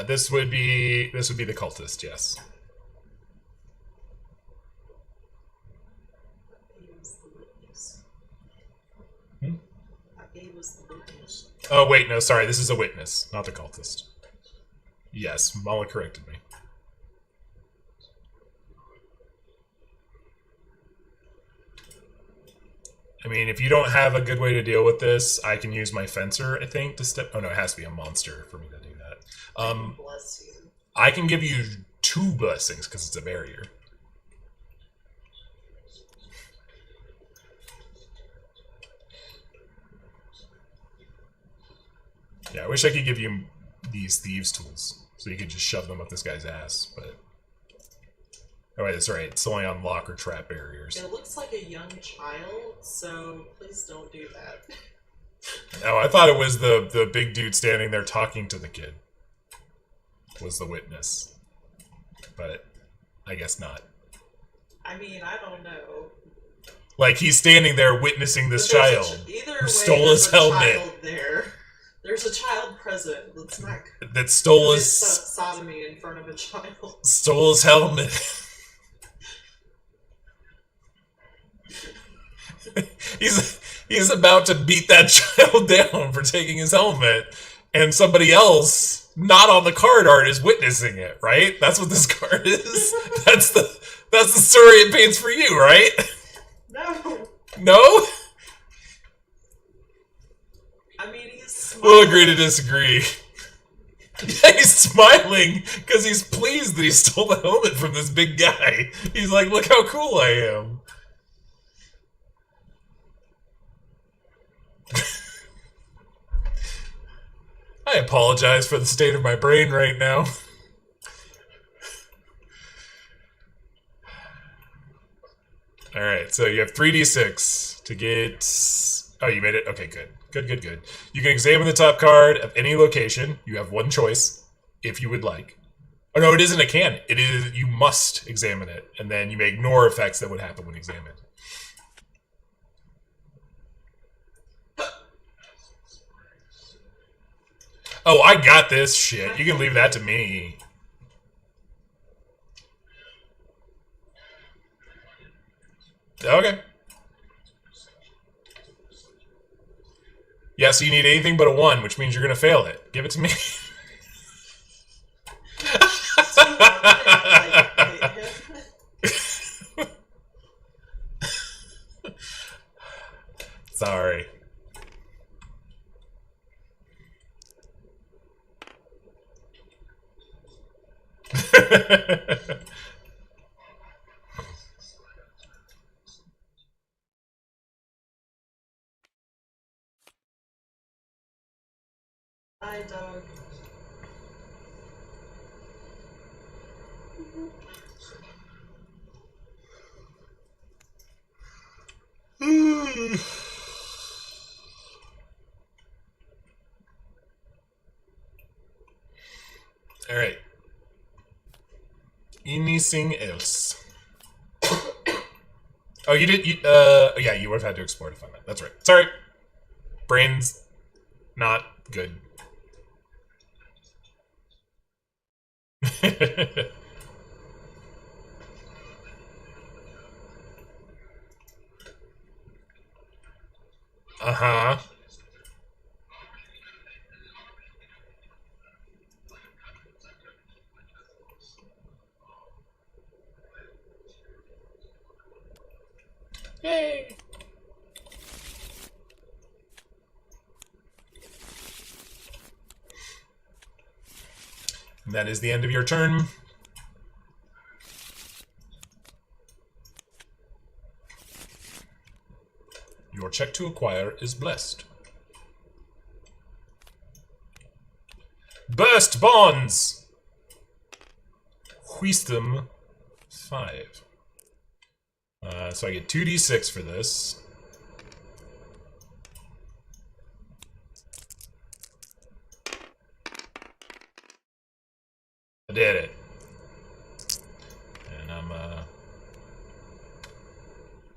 This would be the cultist, yes. Oh wait, no, sorry, this is a witness, not the cultist. Yes, Mala corrected me. I mean, if you don't have a good way to deal with this, I can use my fencer, I think, to step... Oh no, it has to be a monster for me to do that. Bless you. I can give you 2 blessings because it's a barrier. Yeah, I wish I could give you these thieves' tools so you could just shove them up this guy's ass, but... Oh wait, that's right. It's only on lock or trap barriers. It looks like a young child, so please don't do that. Oh, I thought it was the big dude standing there talking to the kid. Was the witness. But I guess not. I mean, I don't know. Like, he's standing there witnessing this child Either who way, stole his helmet. Child there. There's a child present. Let's not that stole his sodomy in front of a child. Stole his helmet. he's about to beat that child down for taking his helmet, and somebody else not on the card art is witnessing it, right? That's what this card is. That's the story it paints for you, right? No? I mean, he's smiling. We'll agree to disagree. Yeah, he's smiling because he's pleased that he stole the helmet from this big guy. He's like, look how cool I am. I apologize for the state of my brain right now. Alright, so you have 3d6 to get... Oh, you made it? Okay, good. Good. You can examine the top card of any location. You have 1 choice, if you would like. Oh, no, it isn't a can. It is... You must examine it, and then you may ignore effects that would happen when examined. Oh, I got this shit. You can leave that to me. Okay. Yeah, so you need anything but a 1, which means you're going to fail it. Give it to me. Sorry. Hi, dog. All right. Anything else? Oh, you did. Yeah, you would have had to explore to find that. That's right. Sorry. Brain's not good. Uh-huh. Yay! And that is the end of your turn. Your check to acquire is blessed. Burst bonds! Wisdom 5. So I get 2d6 for this. I did it. And I'm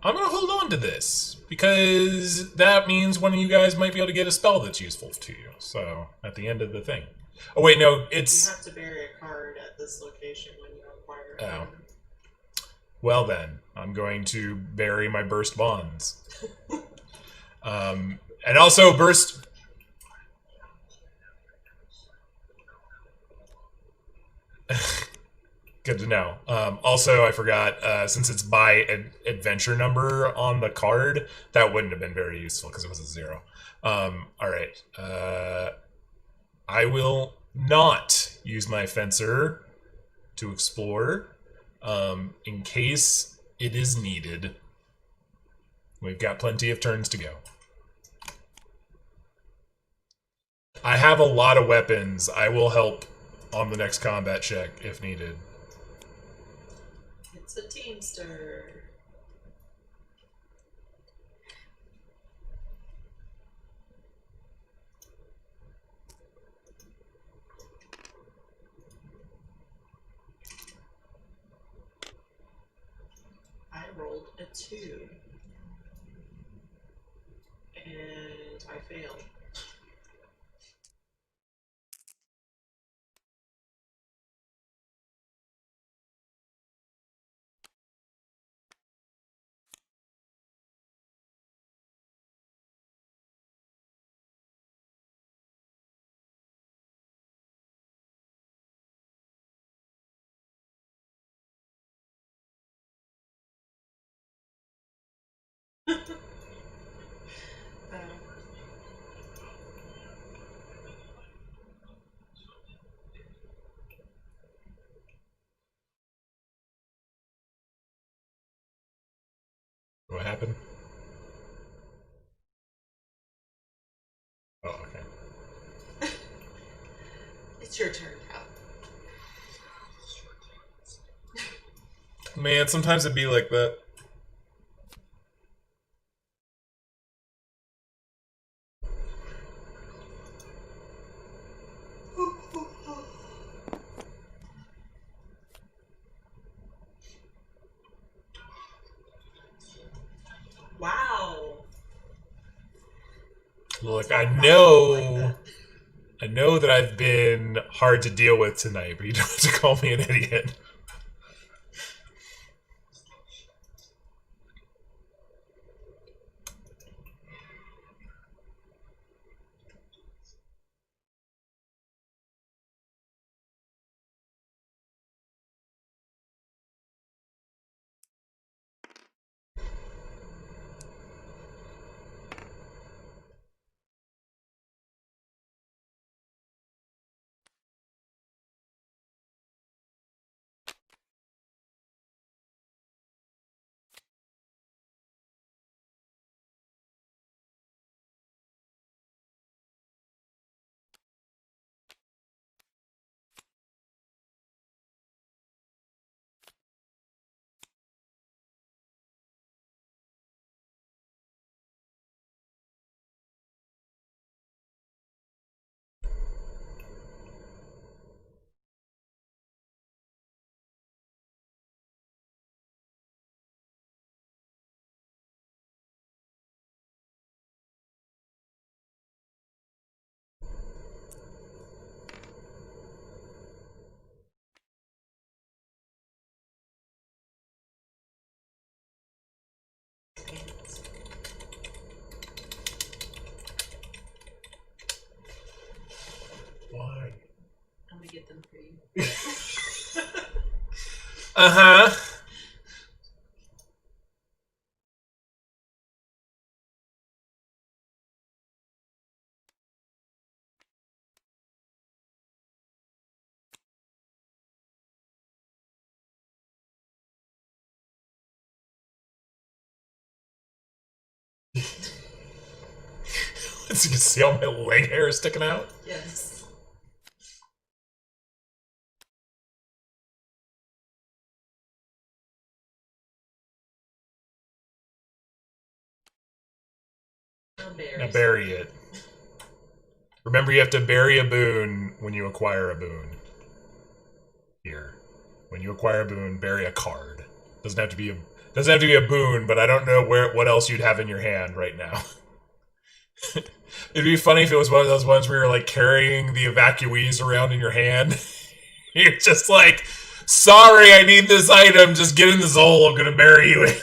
I'm gonna hold on to this because that means one of you guys might be able to get a spell that's useful to you. So at the end of the thing. Oh wait, no, it's. You have to bury a card at this location when you acquire it. Oh. Well then, I'm going to bury my burst bonds. And also burst. Good to know. Also, I forgot, since it's by an adventure number on the card, that wouldn't have been very useful because it was a 0. Alright. I will not use my fencer to explore, in case it is needed. We've got plenty of turns to go. I have a lot of weapons. I will help on the next combat check if needed. It's a teamster. I rolled a 2. And I failed. What happened? Oh, okay. It's your turn, Cal. Man, sometimes it'd be like that. Wow. Look, I know that I've been hard to deal with tonight, but you don't have to call me an idiot. Why? I'm gonna get them for you. Uh-huh. So you can see all my leg hair is sticking out? Yes. Now bury it. Remember, you have to bury a boon when you acquire a boon. Here. When you acquire a boon, bury a card. Doesn't have to be a boon, but I don't know what else you'd have in your hand right now. It'd be funny if it was one of those ones where you're like carrying the evacuees around in your hand. You're just like, sorry, I need this item. Just get in this hole. I'm gonna bury you in.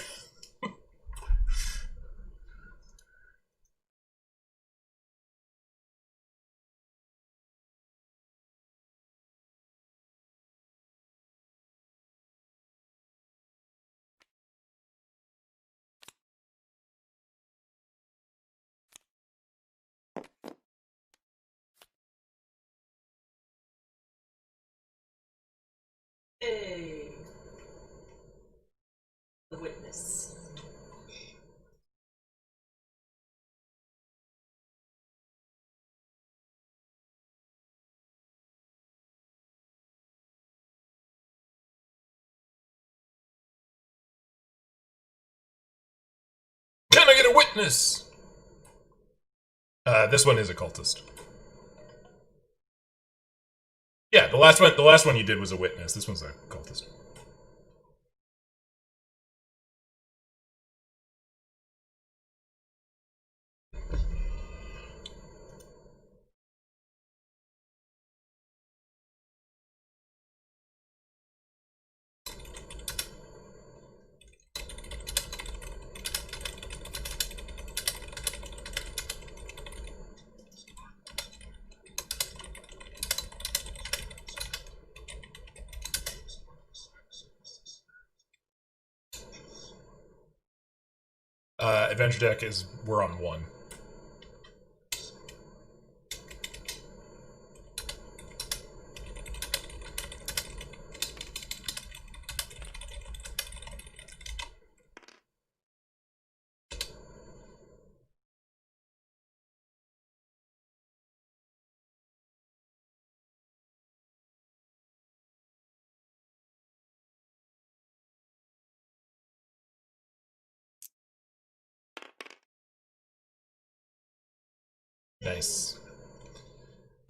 Hey. The witness. Can I get a witness? This one is a cultist. Yeah, the last one you did was a witness. This one's a cultist. Adventure deck is we're on 1. Nice.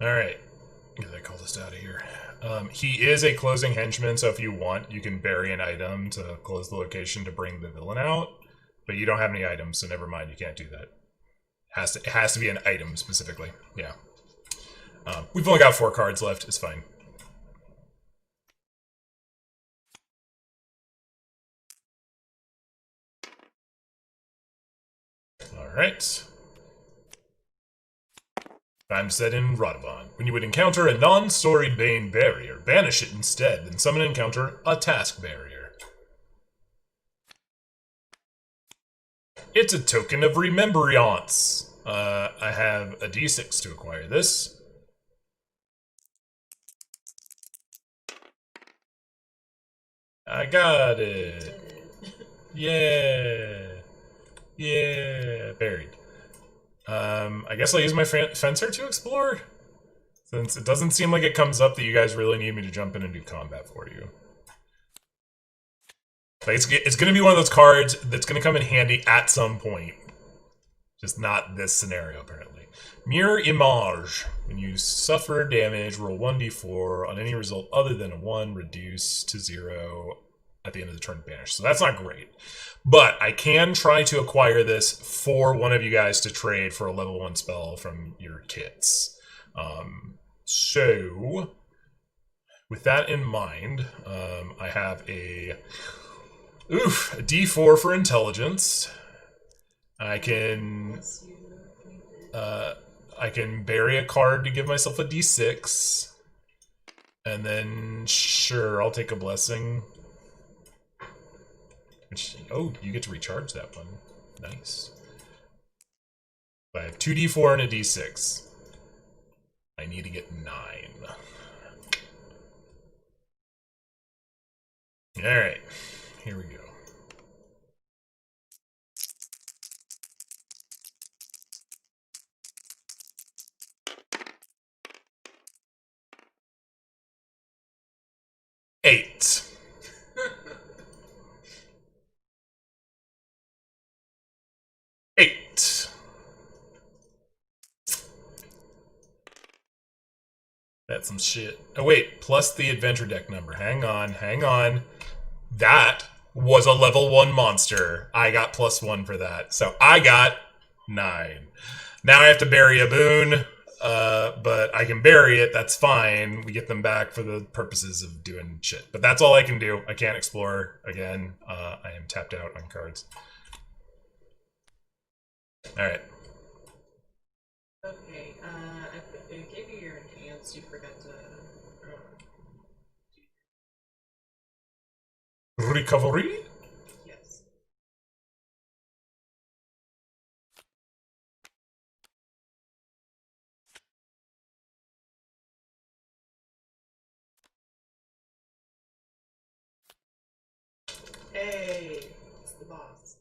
Alright. Get that cultist out of here. He is a closing henchman, so if you want, you can bury an item to close the location to bring the villain out. But you don't have any items, so never mind, you can't do that. It has to be an item, specifically. Yeah. We've only got 4 cards left, it's fine. Alright. Time to set in Radavon. When you would encounter a non-storied Bane barrier, banish it instead, then summon and encounter a task barrier. It's a token of remembrance. I have a d6 to acquire this. I got it. Yeah. Yeah. Buried. I guess I'll use my fencer to explore, since it doesn't seem like it comes up that you guys really need me to jump in and do combat for you. Like it's going to be one of those cards that's going to come in handy at some point. Just not this scenario, apparently. Mirror Image. When you suffer damage, roll 1d4 on any result other than a 1, reduce to 0 at the end of the turn, banish. So that's not great. But I can try to acquire this for one of you guys to trade for a level 1 spell from your kits. So, with that in mind, I have a D4 for intelligence. I can bury a card to give myself a D6. And then, sure, I'll take a blessing. Which, oh, you get to recharge that one. Nice. I have 2d4 and a d6. I need to get 9. Alright, here we go. Eight. That's some shit. Oh wait, plus the adventure deck number. Hang on. That was a level 1 monster. I got +1 for that. So I got 9. Now I have to bury a boon, but I can bury it. That's fine. We get them back for the purposes of doing shit. But that's all I can do. I can't explore again. I am tapped out on cards. Alright. Okay, I gave you your enhance, you forgot to... Recovery? Yes. Hey, it's the boss.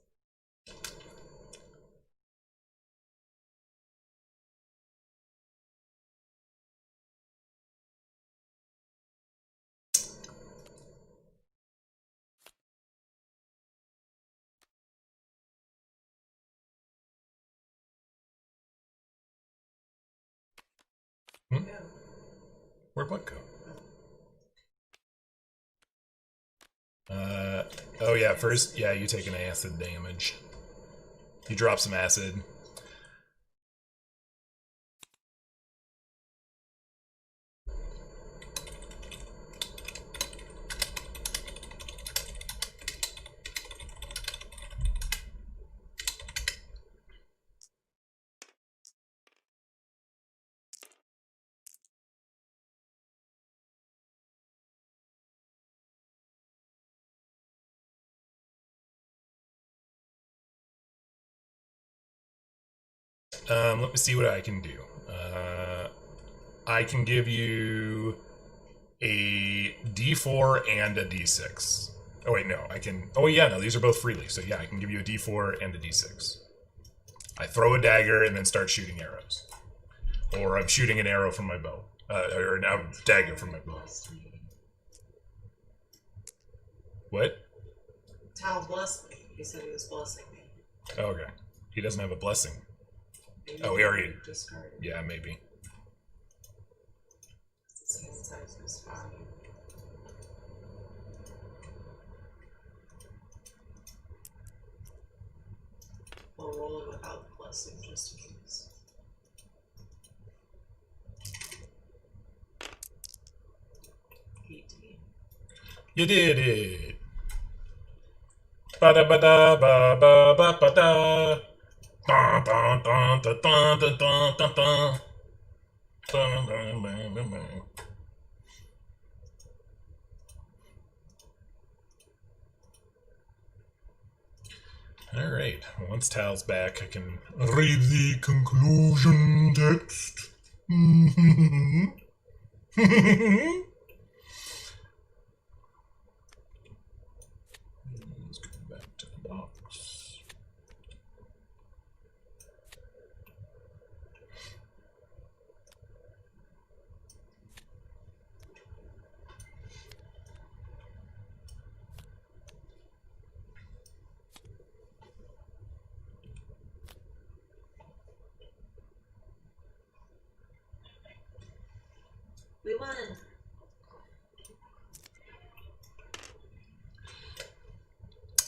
Hmm? Yeah. Where'd what go? Oh yeah, first, yeah, you take an acid damage. You drop some acid. Let me see what I can do. I can give you a D4 and a D6. Oh wait, no, I can. Oh yeah, no, these are both freely. So yeah, I can give you a D4 and a D6. I throw a dagger and then start shooting arrows, or I'm shooting an arrow from my bow, or a dagger from my bow. What? Tal blessed me. He said he was blessing me. Oh, okay. He doesn't have a blessing. Maybe Oh, he already discarded. Yeah, maybe. It's the same size as 5. We'll roll it without the blessing just in case. You did it. Ba da ba da ba ba ba ba da. Dun, dun, dun, dun, dun, dun, dun, dun, dun. Dun, dun, dun, dun, dun. All right. Once Tal's back, I can read the conclusion text. Let's go back to the box. We won.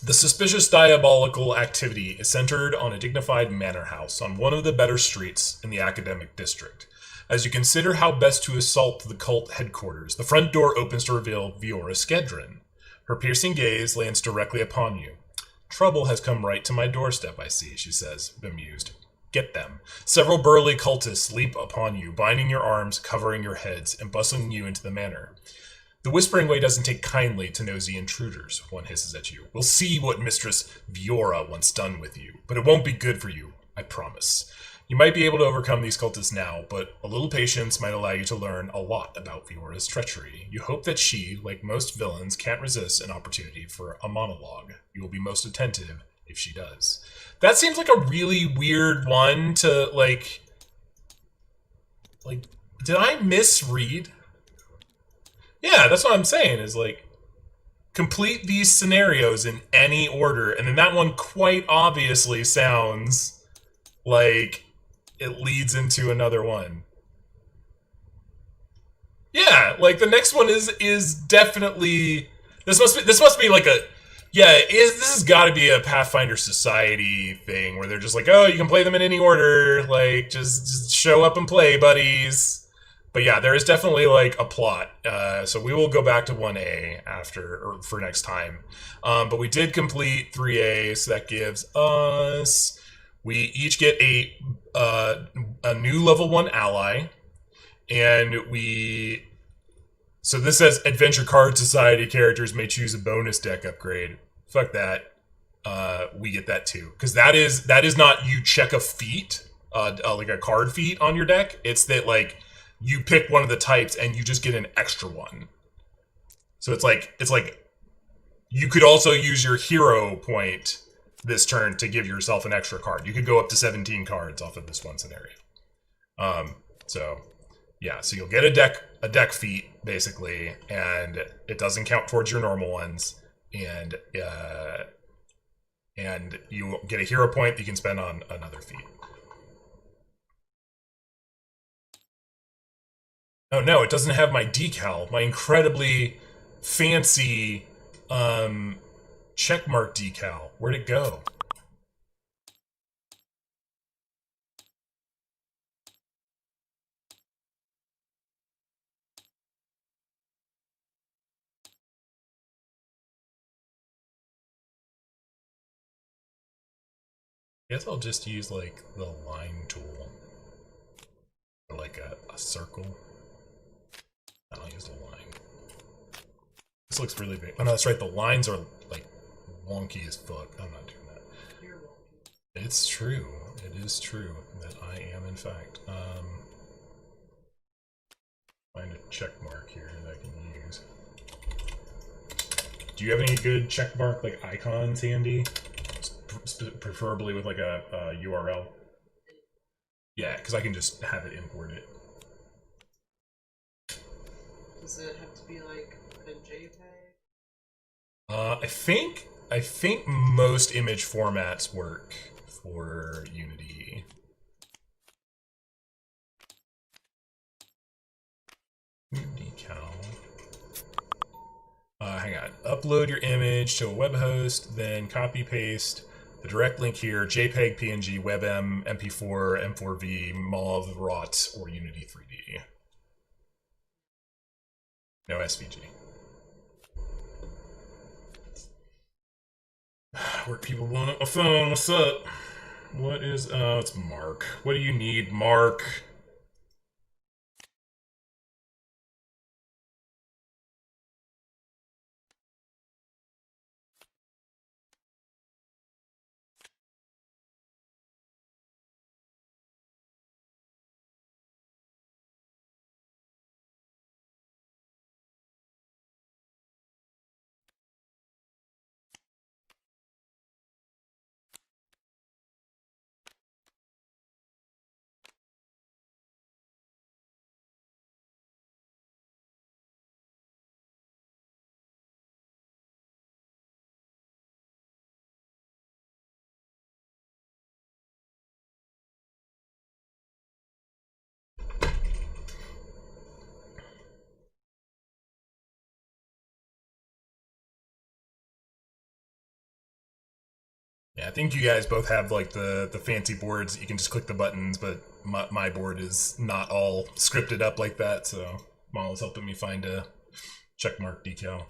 The suspicious diabolical activity is centered on a dignified manor house on one of the better streets in the academic district. As you consider how best to assault the cult headquarters, the front door opens to reveal Viora Skedron. Her piercing gaze lands directly upon you. Trouble has come right to my doorstep, I see, she says, bemused. Get them. Several burly cultists leap upon you, binding your arms, covering your heads, and bustling you into the manor. The Whispering Way doesn't take kindly to nosy intruders, one hisses at you. We'll see what Mistress Viora wants done with you, but it won't be good for you, I promise. You might be able to overcome these cultists now, but a little patience might allow you to learn a lot about Viora's treachery. You hope that she, like most villains, can't resist an opportunity for a monologue. You will be most attentive if she does. That seems like a really weird one to, like, did I misread? Yeah, that's what I'm saying, is like, complete these scenarios in any order, and then that one quite obviously sounds like it leads into another one. Yeah, like the next one is definitely, this must be like a Yeah, this has got to be a Pathfinder Society thing where they're just like, oh, you can play them in any order. Like, just show up and play, buddies. But yeah, there is definitely like a plot. So we will go back to 1A after or for next time. But we did complete 3A, so that gives us we each get a new level 1 ally, and we so this says Adventure Card Society characters may choose a bonus deck upgrade. Fuck that. We get that too, because that is not you check a feat, like a card feat on your deck. It's that like you pick one of the types and you just get an extra one. So it's like you could also use your hero point this turn to give yourself an extra card. You could go up to 17 cards off of this one scenario. So yeah, so you'll get a deck feat basically, and it doesn't count towards your normal ones, and you get a hero point that you can spend on another feat. Oh no, it doesn't have my decal, my incredibly fancy checkmark decal. Where'd it go? I guess I'll just use like the line tool, or like a circle. I'll use the line. This looks really big. Oh no, that's right. The lines are like wonky as fuck. I'm not doing that. You're wonky. It's true. It is true that I am, in fact. Find a check mark here that I can use. Do you have any good check mark like icons handy? Preferably with like a URL. Yeah, because I can just have it import it. Does it have to be like a JPEG? I think most image formats work for Unity. Decal. Hang on. Upload your image to a web host, then copy paste the direct link here: JPEG, PNG, WebM, MP4, M4V, MOV, ROT, or Unity 3D. No SVG. Work people blowing up my phone. What's up? What is? Oh, it's Mark. What do you need, Mark? Yeah, I think you guys both have like the fancy boards that you can just click the buttons, but my board is not all scripted up like that, so Mala's helping me find a checkmark decal.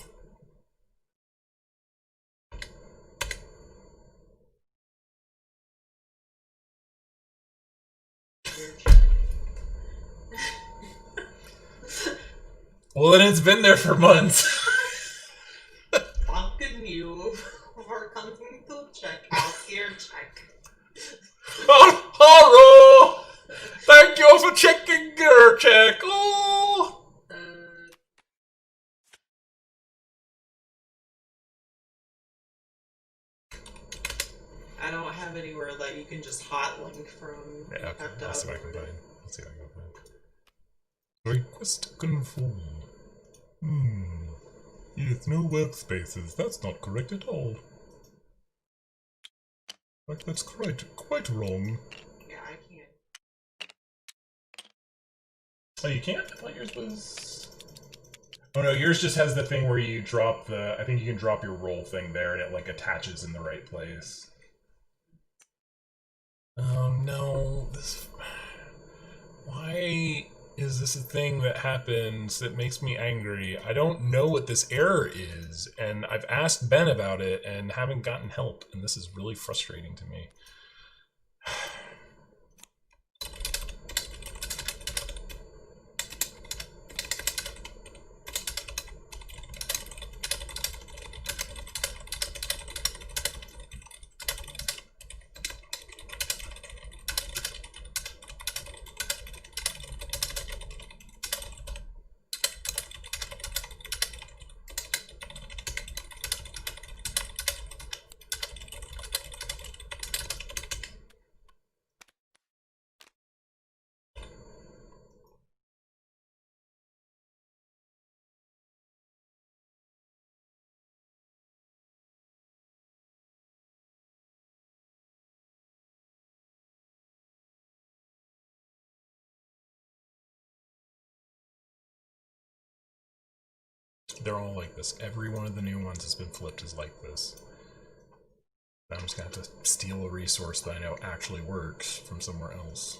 Well, then it's been there for months. Fucking you for coming to check out your check. Oh, hello! Thank you for checking your check. Oh! I don't have anywhere that you can just hotlink from. Yeah, okay. I'll see what I can find. Let's see what I can find. Request confirm. Yes, no workspaces. That's not correct at all. Like, that's quite wrong. Yeah, I can't. Oh, you can't? I thought yours was... Oh no, yours just has the thing where you drop the. I think you can drop your roll thing there, and it like attaches in the right place. Oh no, this. Why is this a thing that happens that makes me angry? I don't know what this error is, and I've asked Ben about it and haven't gotten help, and this is really frustrating to me. They're all like this. Every one of the new ones has been flipped is like this. I'm just gonna have to steal a resource that I know actually works from somewhere else.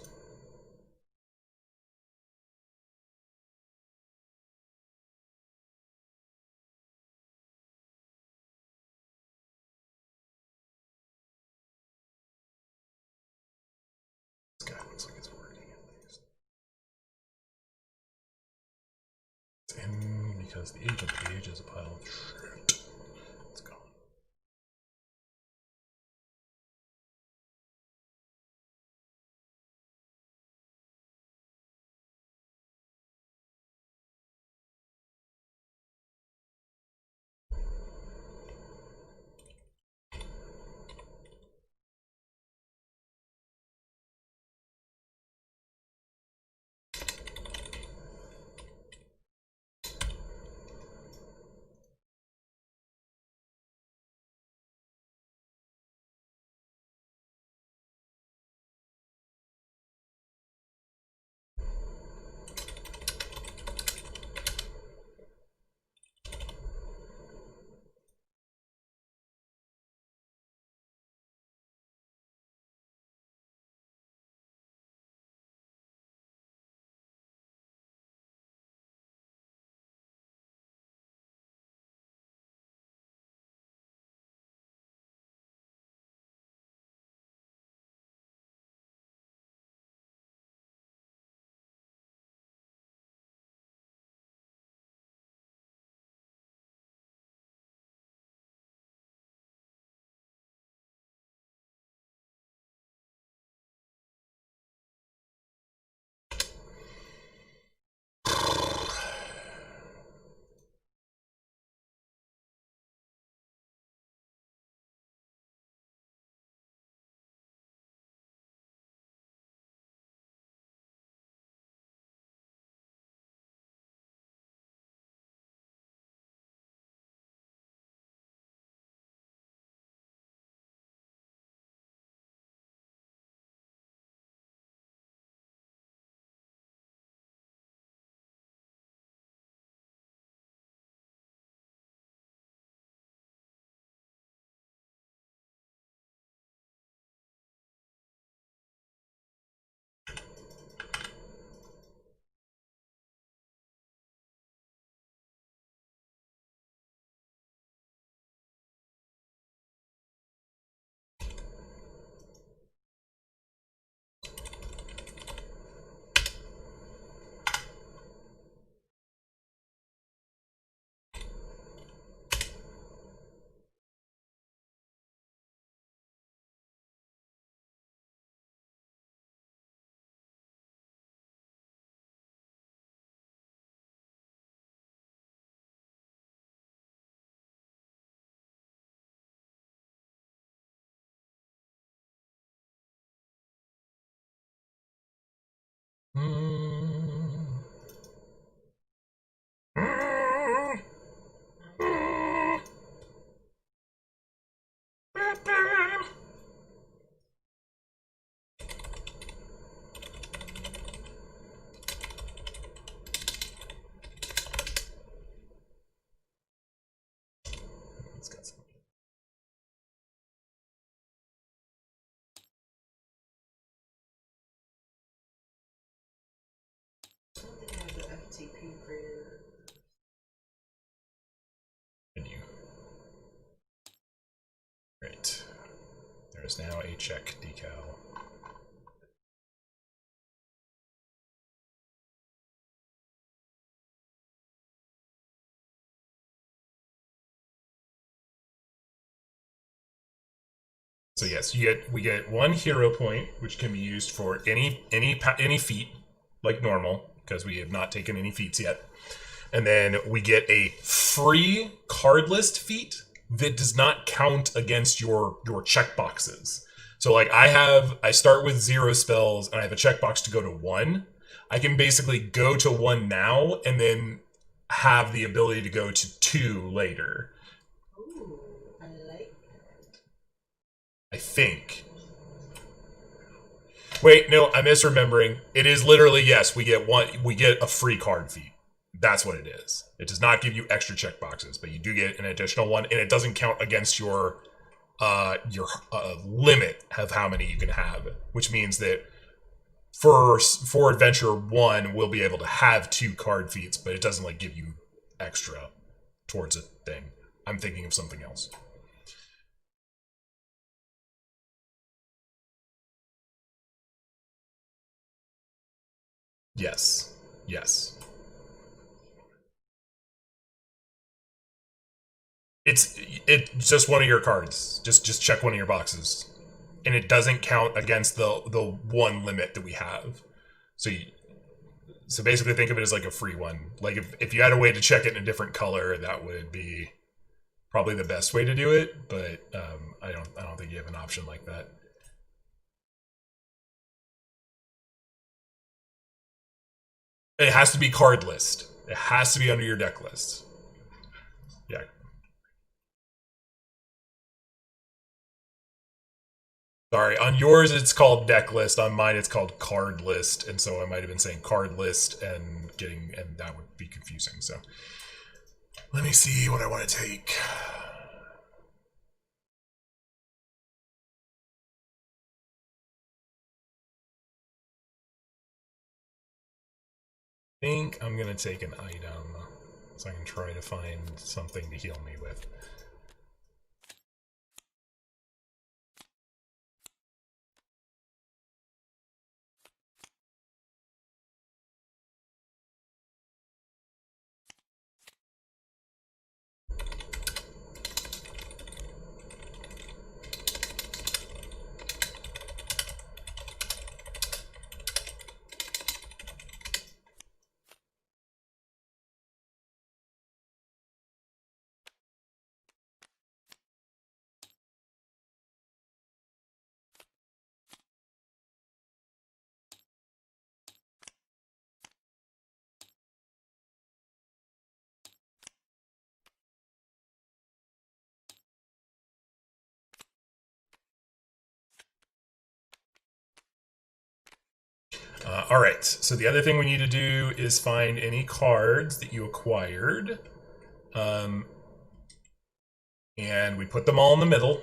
This guy looks like it's working at least. It's in because the agent page is a pile of shit. It's gone. I don't think I have the FTP for your. Menu. Great. There's now a check decal. So yes, we get 1 hero point, which can be used for any feat, like normal, because we have not taken any feats yet. And then we get a free card list feat that does not count against your checkboxes. So like I start with 0 spells and I have a checkbox to go to 1. I can basically go to 1 now and then have the ability to go to 2 later. Ooh, I like that. I think. Wait, no, I'm misremembering. It is literally, yes, we get a free card feat. That's what it is. It does not give you extra checkboxes, but you do get an additional one, and it doesn't count against your limit of how many you can have, which means that for adventure 1, we'll be able to have 2 card feats, but it doesn't like give you extra towards a thing. I'm thinking of something else. Yes. Yes. It's just one of your cards. Just check one of your boxes, and it doesn't count against the 1 limit that we have. So basically, think of it as like a free one. Like if you had a way to check it in a different color, that would be probably the best way to do it. But I don't think you have an option like that. It has to be card list. It has to be under your deck list. Yeah. Sorry, on yours it's called deck list. On mine it's called card list, and so I might have been saying card list and that would be confusing. So let me see what I want to take. I think I'm gonna take an item so I can try to find something to heal me with. All right, so the other thing we need to do is find any cards that you acquired. And we put them all in the middle.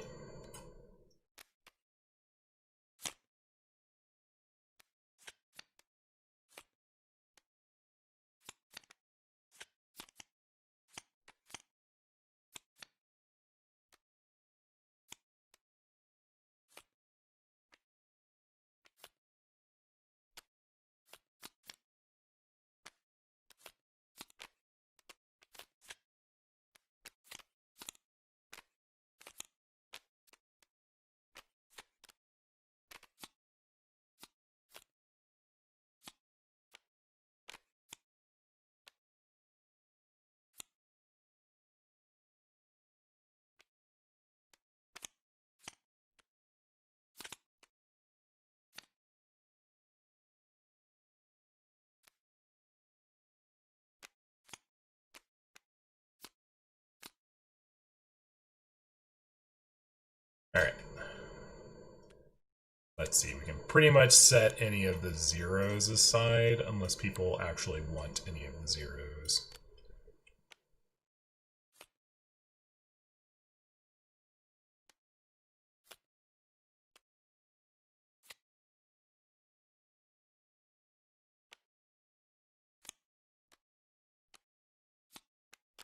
All right. Let's see, we can pretty much set any of the zeros aside unless people actually want any of the zeros.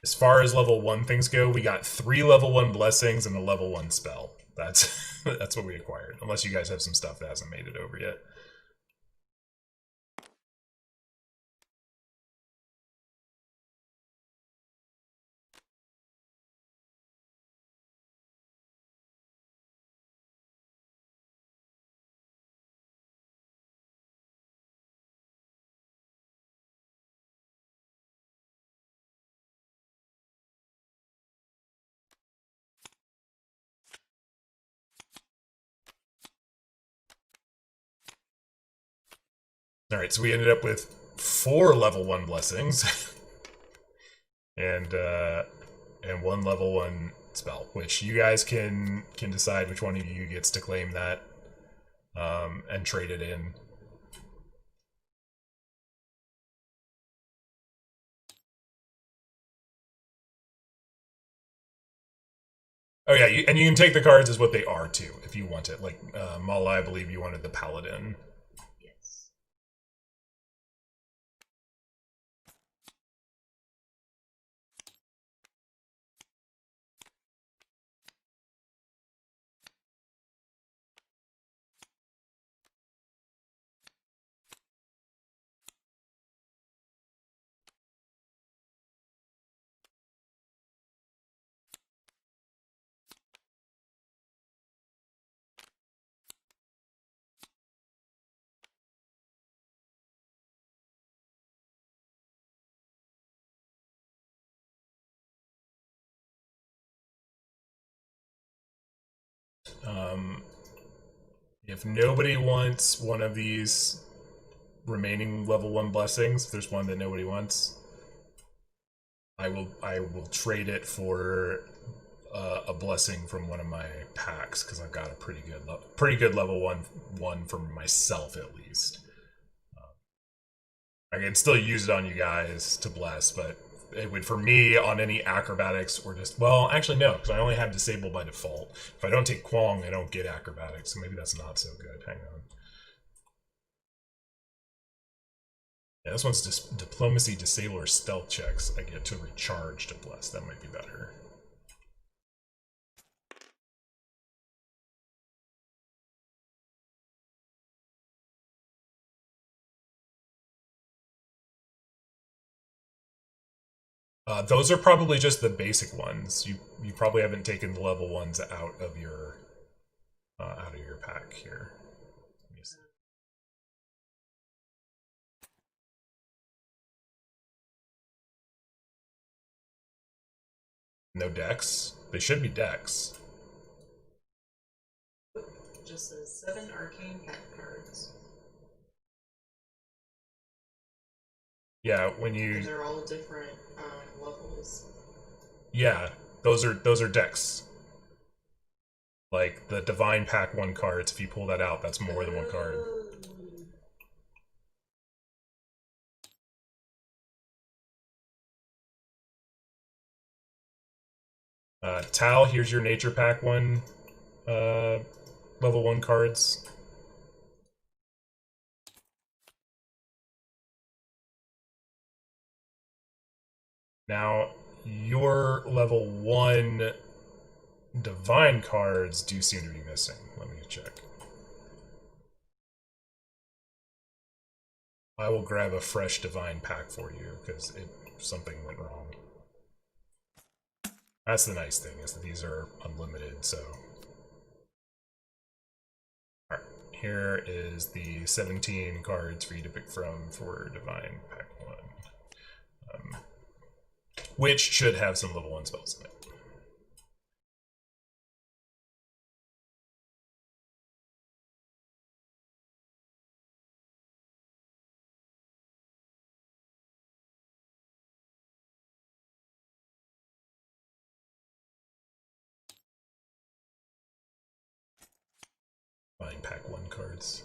As far as level 1 things go, we got 3 level 1 blessings and a level 1 spell. That's that's what we acquired. Unless you guys have some stuff that hasn't made it over yet. Alright, so we ended up with 4 level 1 blessings. and 1 level 1 spell, which you guys can decide which one of you gets to claim that and trade it in. Oh yeah, and you can take the cards as what they are too, if you want it. Like Mala, I believe you wanted the Paladin. Yes. If nobody wants one of these remaining level 1 blessings, if there's one that nobody wants, I will trade it for a blessing from one of my packs because I've got a pretty good level one for myself at least. I can still use it on you guys to bless, but it would, for me, on any acrobatics or just, well, actually no, because I only have disable by default. If I don't take Kwong, I don't get acrobatics, so maybe that's not so good. Hang on. Yeah, this one's just diplomacy, disable, or stealth checks. I get to recharge to bless. That might be better. Those are probably just the basic ones. You probably haven't taken the level ones out of your pack here. No decks. They should be decks. Just says 7 arcane pack cards. Yeah, when you. And they're all different levels. Yeah, those are decks. Like the Divine Pack 1 cards, if you pull that out, that's more than one card. Tal, here's your Nature Pack 1 level 1 cards. Now, your level 1 Divine cards do seem to be missing. Let me check. I will grab a fresh Divine Pack for you, because something went wrong. That's the nice thing, is that these are unlimited, so... Alright, here is the 17 cards for you to pick from for Divine Pack 1. Which should have some level 1 spells in it. Divine Pack 1 cards.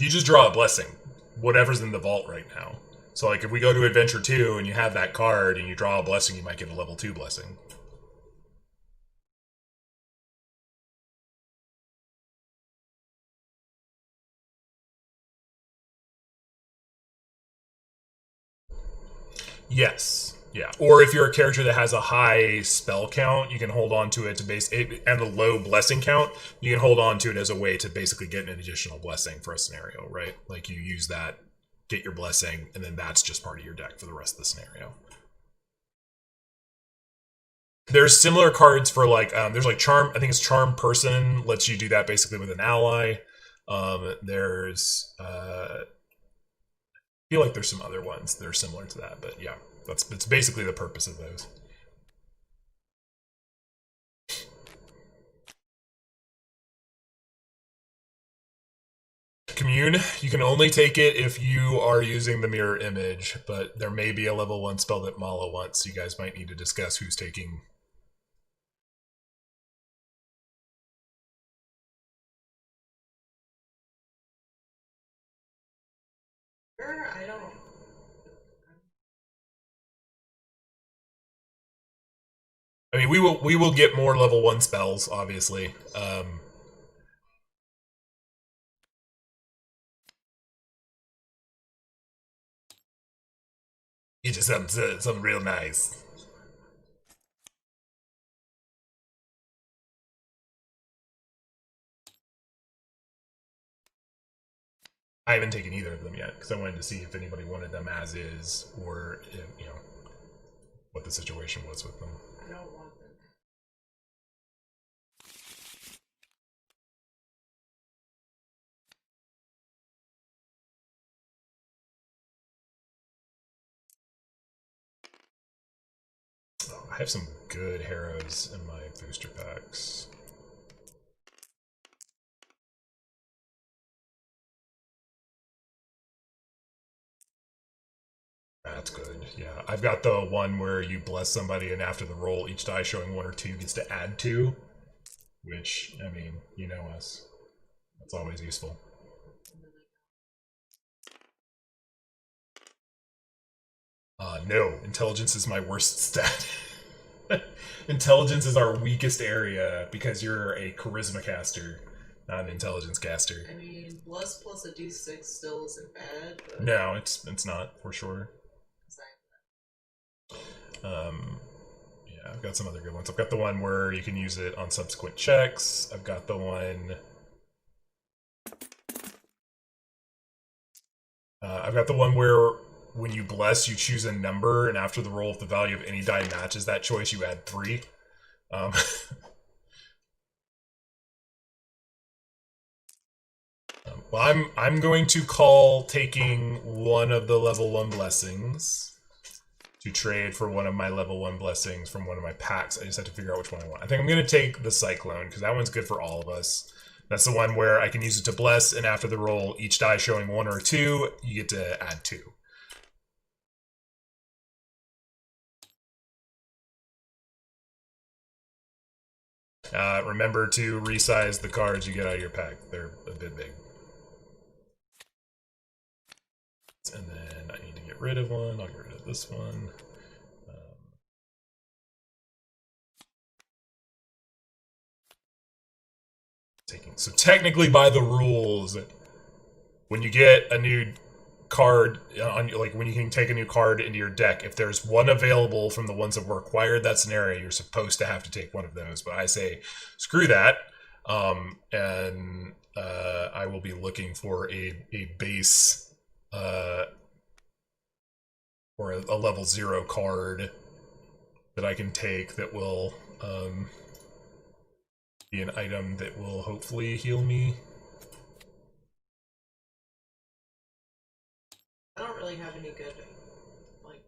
You just draw a blessing, whatever's in the vault right now. So, like, if we go to Adventure 2 and you have that card and you draw a blessing, you might get a level 2 blessing. Yes. Yeah. Or if you're a character that has a high spell count, you can hold on to it to base it, and a low blessing count, you can hold on to it as a way to basically get an additional blessing for a scenario, right? Like you use that, get your blessing, and then that's just part of your deck for the rest of the scenario. There's similar cards for like there's like charm. I think it's charm person lets you do that basically with an ally. There's I feel like there's some other ones that are similar to that, but yeah, it's basically the purpose of those. Commune, you can only take it if you are using the mirror image, but there may be a level 1 spell that Mala wants. So you guys might need to discuss who's taking. Sure, I don't. I mean, we will get more level 1 spells, obviously. You just something real nice. I haven't taken either of them yet because I wanted to see if anybody wanted them as is, or if, what the situation was with them. I don't want them. Oh, I have some good Harrows in my booster packs. That's good. Yeah, I've got the one where you bless somebody, and after the roll, each die showing 1 or 2 gets to add 2. Which, I mean, you know us. That's always useful. No, intelligence is my worst stat. Intelligence is our weakest area because you're a charisma caster, not an intelligence caster. I mean, bless plus a d6 still isn't bad, but. No, it's not for sure. Yeah, I've got some other good ones. I've got the one where you can use it on subsequent checks. I've got the one. I've got the one where when you bless, you choose a number, and after the roll, if the value of any die matches that choice, you add 3. Um, well, I'm going to call taking one of the level 1 blessings to trade for one of my level 1 blessings from one of my packs. I just have to figure out which one I want. I think I'm going to take the Cyclone because that one's good for all of us. That's the one where I can use it to bless, and after the roll, each die showing 1 or 2, you get to add 2. Remember to resize the cards you get out of your pack. They're a bit big. And then I need to get rid of one. I'll get rid of this one. So technically, by the rules, when you get a new card on, like when you can take a new card into your deck, if there's one available from the ones that were acquired that scenario, you're supposed to have to take one of those. But I say screw that, and I will be looking for a base or a level 0 card that I can take that will be an item that will hopefully heal me. I don't really have any good, like.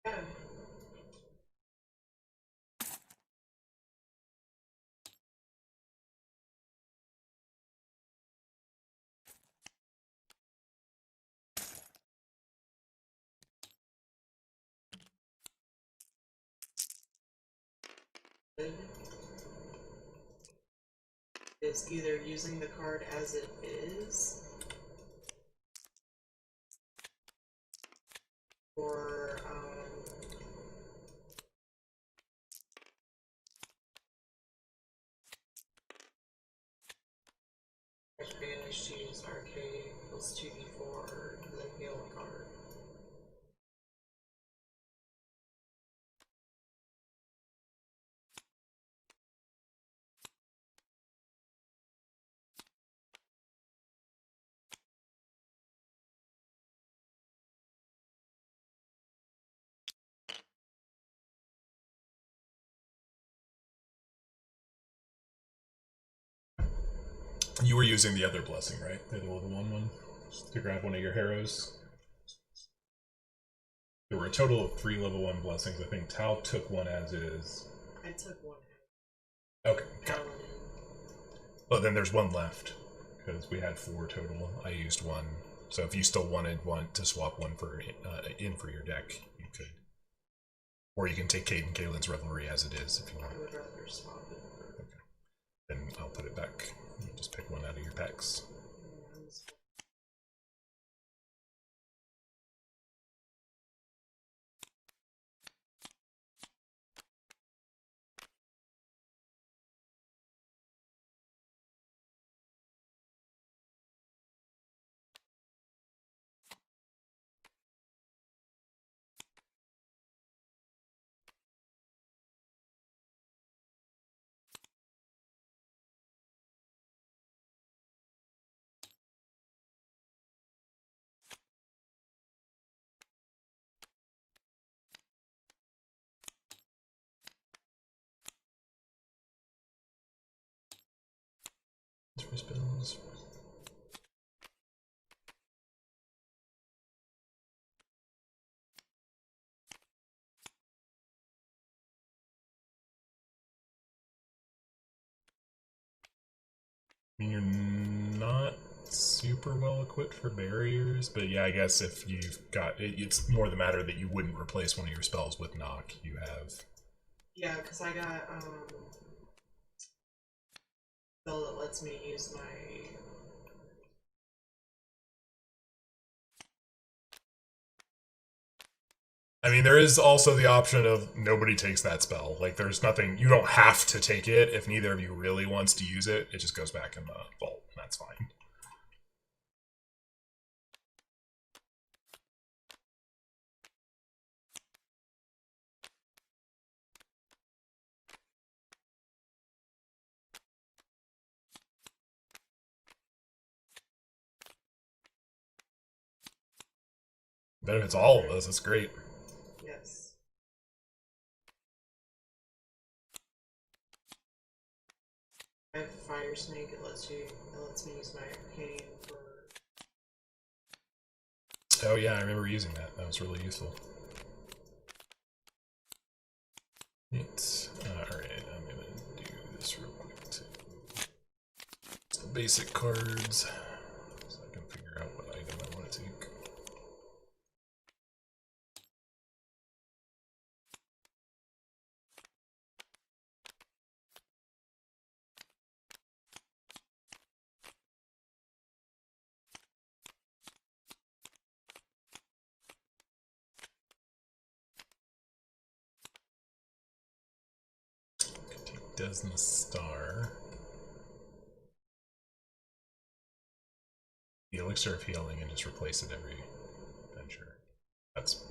Yeah. is either using the card as it is, or advantage to use arcade plus 2d4 and then heal a card. You were using the other blessing, right? The level 1 to grab one of your heroes. There were a total of 3 level 1 blessings. I think Tal took one as is. I took one. Okay. Well, then there's one left because we had 4 total. I used 1. So if you still wanted one to swap one for in for your deck, you could. Or you can take Kate and Kaylin's Revelry as it is if you want. I would rather swap it. Okay. Then I'll put it back. You just pick one out of your packs. For spells. I mean, you're not super well equipped for barriers, but yeah, I guess if you've got it, it's more the matter that you wouldn't replace one of your spells with knock. You have. Yeah, because I got spell that lets me use my. I mean, there is also the option of nobody takes that spell. Like, there's nothing, you don't have to take it. If neither of you really wants to use it, it just goes back in the vault. That's fine. But if it's all of us, that's great. Yes. I have Fire Snake. It lets me use my arcane for. Oh yeah, I remember using that. That was really useful. Alright, I'm gonna do this real quick too. Some basic cards, so I can figure out what item I want to take. Desna Star. The Elixir of Healing and just replace it every adventure. That's...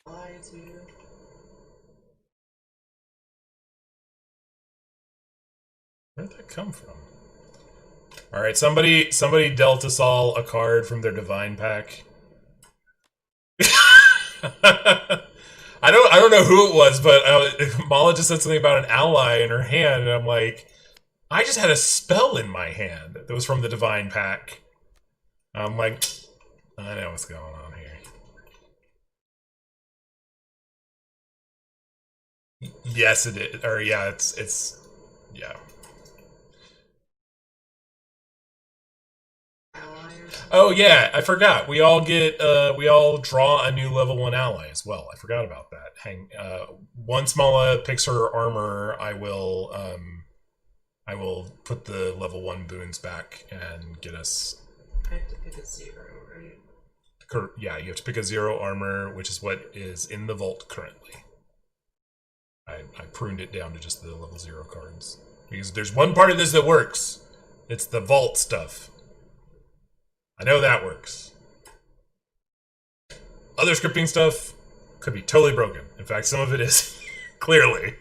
Lie to. Where'd that come from? All right, somebody dealt us all a card from their divine pack. I don't know who it was, but Mala just said something about an ally in her hand, and I'm like, I just had a spell in my hand that was from the divine pack. I'm like, I know what's going on here. Yes, it is. Or yeah, it's yeah. Oh yeah, I forgot. We all draw a new level 1 ally as well. I forgot about that. Once Mala picks her armor, I will put the level 1 boons back and get us. I have to pick a 0, right? Yeah, you have to pick a 0 armor, which is what is in the vault currently. I pruned it down to just the level 0 cards. Because there's one part of this that works. It's the vault stuff. I know that works. Other scripting stuff could be totally broken. In fact, some of it is, clearly.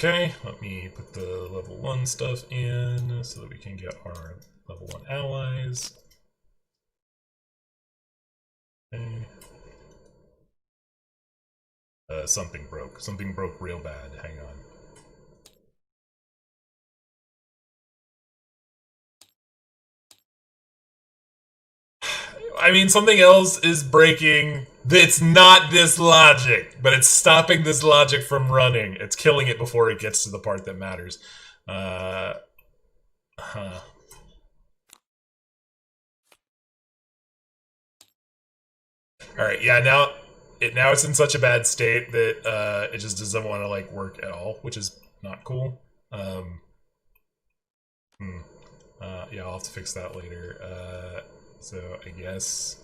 Okay, let me put the level 1 stuff in so that we can get our level 1 allies. Okay. Something broke. Something broke real bad. Hang on. I mean, something else is breaking. It's not this logic, but it's stopping this logic from running. It's killing it before it gets to the part that matters. Huh. All right, yeah. Now it's in such a bad state that it just doesn't want to like work at all, which is not cool. Yeah, I'll have to fix that later. So I guess.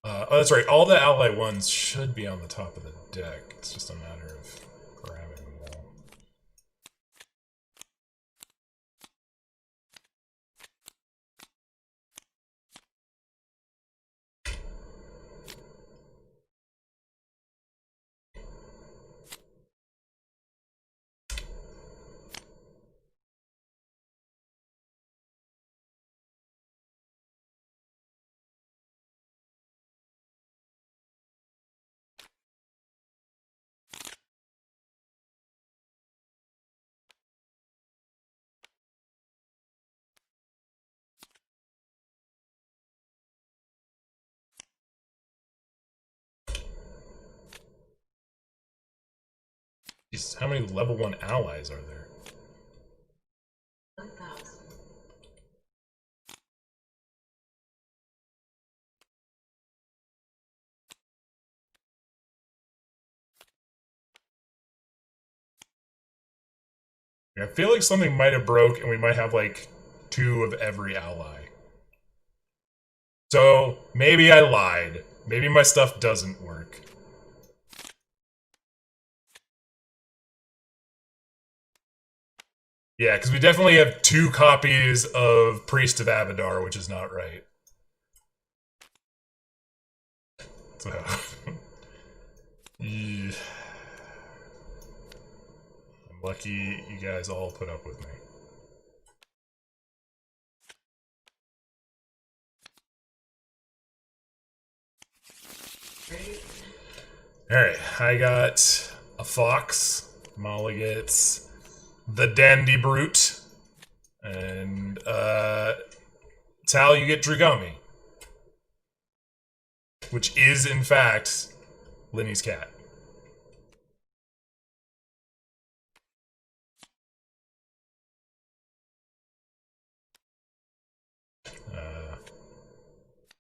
Oh, that's right. All the ally ones should be on the top of the deck. It's just a matter of grabbing them all. Jeez, how many level 1 allies are there? 1,000. I feel like something might have broke and we might have like 2 of every ally. So maybe I lied. Maybe my stuff doesn't work. Yeah, because we definitely have 2 copies of Priest of Abadar, which is not right. So, yeah. I'm lucky you guys all put up with me. Alright, I got a fox. Mala gets the dandy brute. And, Tal, you get Dragomi. Which is, in fact, Lenny's cat.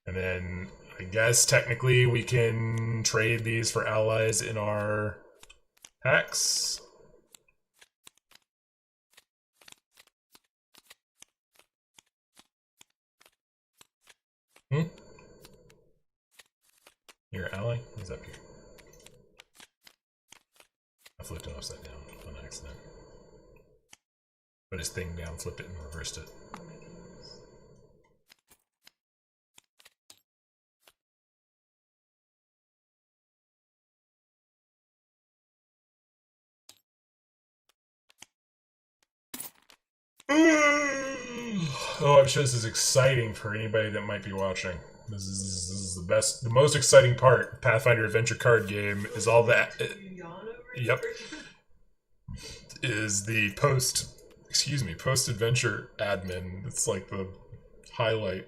And then I guess technically we can trade these for allies in our packs. Your ally? He's up here. I flipped it upside down on accident. Put his thing down, flipped it, and reversed it. Oh, I'm sure this is exciting for anybody that might be watching. This is the best, the most exciting part. Pathfinder Adventure card game is all that. Yep, is the post adventure admin. It's like the highlight.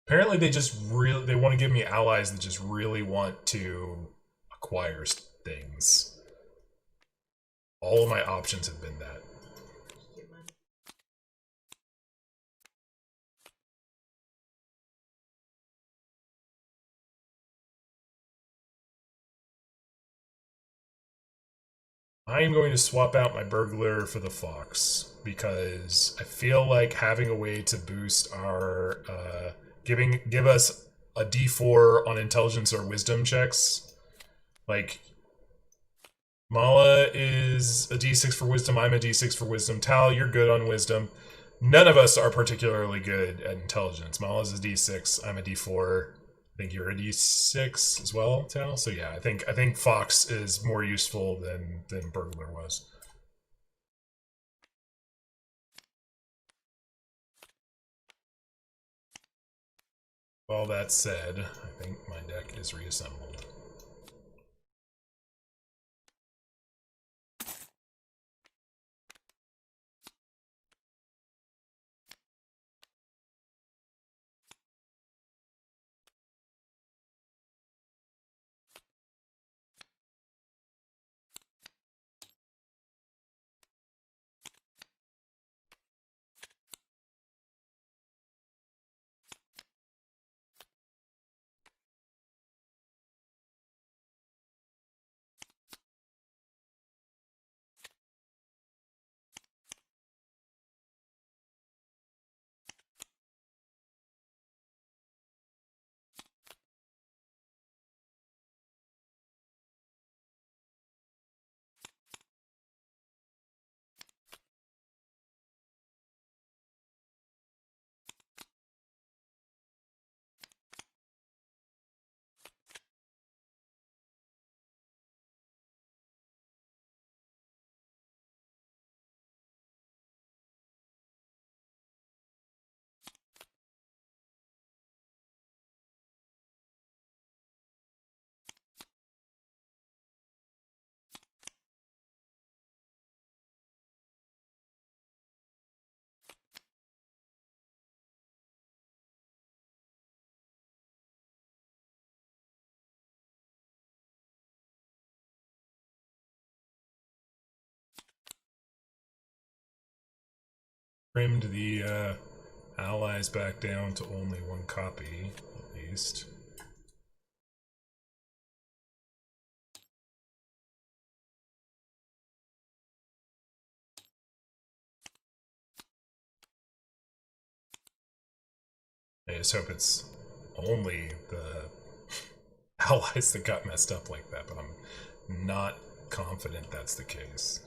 Apparently, they want to give me allies that just really want to acquire things. All of my options have been that. I am going to swap out my burglar for the fox because I feel like having a way to boost our give us a D4 on intelligence or wisdom checks. Like Mala is a D6 for wisdom. I'm a D6 for wisdom. Tal, you're good on wisdom. None of us are particularly good at intelligence. Mala's a D6. I'm a D4. I think you're a D6 as well, Tal. So yeah, I think Fox is more useful than Burglar was. All that said, I think my deck is reassembled. Trimmed the allies back down to only 1 copy, at least. I just hope it's only the allies that got messed up like that, but I'm not confident that's the case.